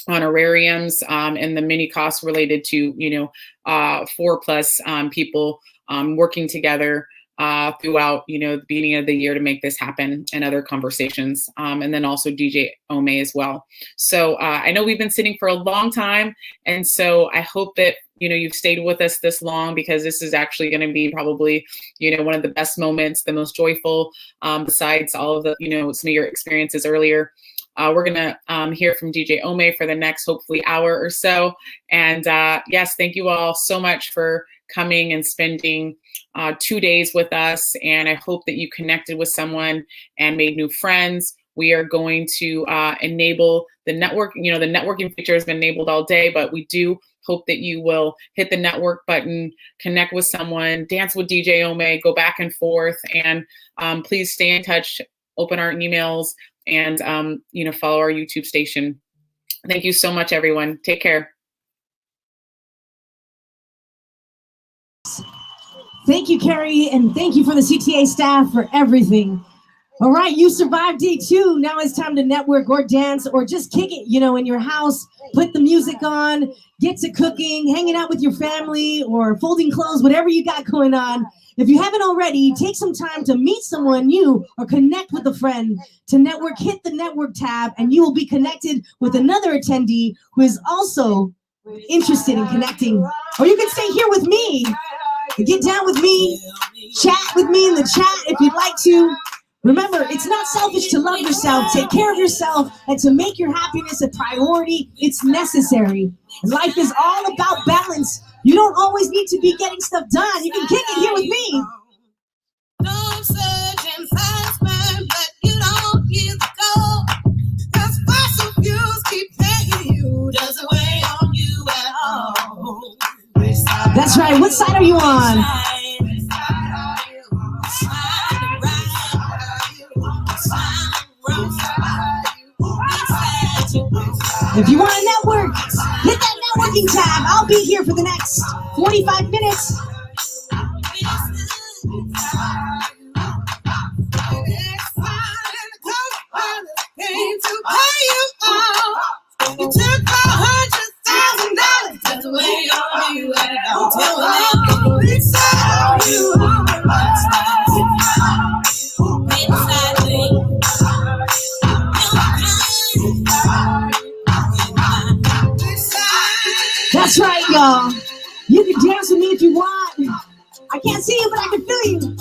honorariums and the many costs related to 4+ people working together throughout the beginning of the year to make this happen, and other conversations, and then also DJ Ome as well. So I know we've been sitting for a long time, and so I hope that you've stayed with us this long, because this is actually going to be probably one of the best moments, the most joyful, besides all of the some of your experiences earlier. We're going to hear from DJ Ome for the next, hopefully, hour or so. And yes, thank you all so much for coming and spending 2 days with us. And I hope that you connected with someone and made new friends. We are going to enable the network. You know, the networking feature has been enabled all day, but we do hope that you will hit the network button, connect with someone, dance with DJ Ome, go back and forth, and please stay in touch, open our emails, and follow our YouTube station. Thank you so much, everyone. Take care. Thank you, Carrie, and thank you for the CTA staff for everything. All right, you survived day 2. Now it's time to network or dance or just kick it, in your house. Put the music on, get to cooking, hanging out with your family, or folding clothes, whatever you got going on. If you haven't already, take some time to meet someone new or connect with a friend. To network, hit the network tab, and you will be connected with another attendee who is also interested in connecting. Or you can stay here with me, get down with me, chat with me in the chat if you'd like to. Remember, it's not selfish to love yourself, take care of yourself, and to make your happiness a priority. It's necessary. Life is all about balance. You don't always need to be getting stuff done. You can kick it here with me. Don't search inside man, but you don't get the goal. Cause fossil fuels keep paying you, doesn't weigh on you at all. That's right. What side are you on? If you want to network, hit that networking tab. I'll be here for the next 45 minutes. You took $100,000, doesn't weigh on you at all. Tell them inside you. That's right, y'all. You can dance with me if you want. I can't see you, but I can feel you.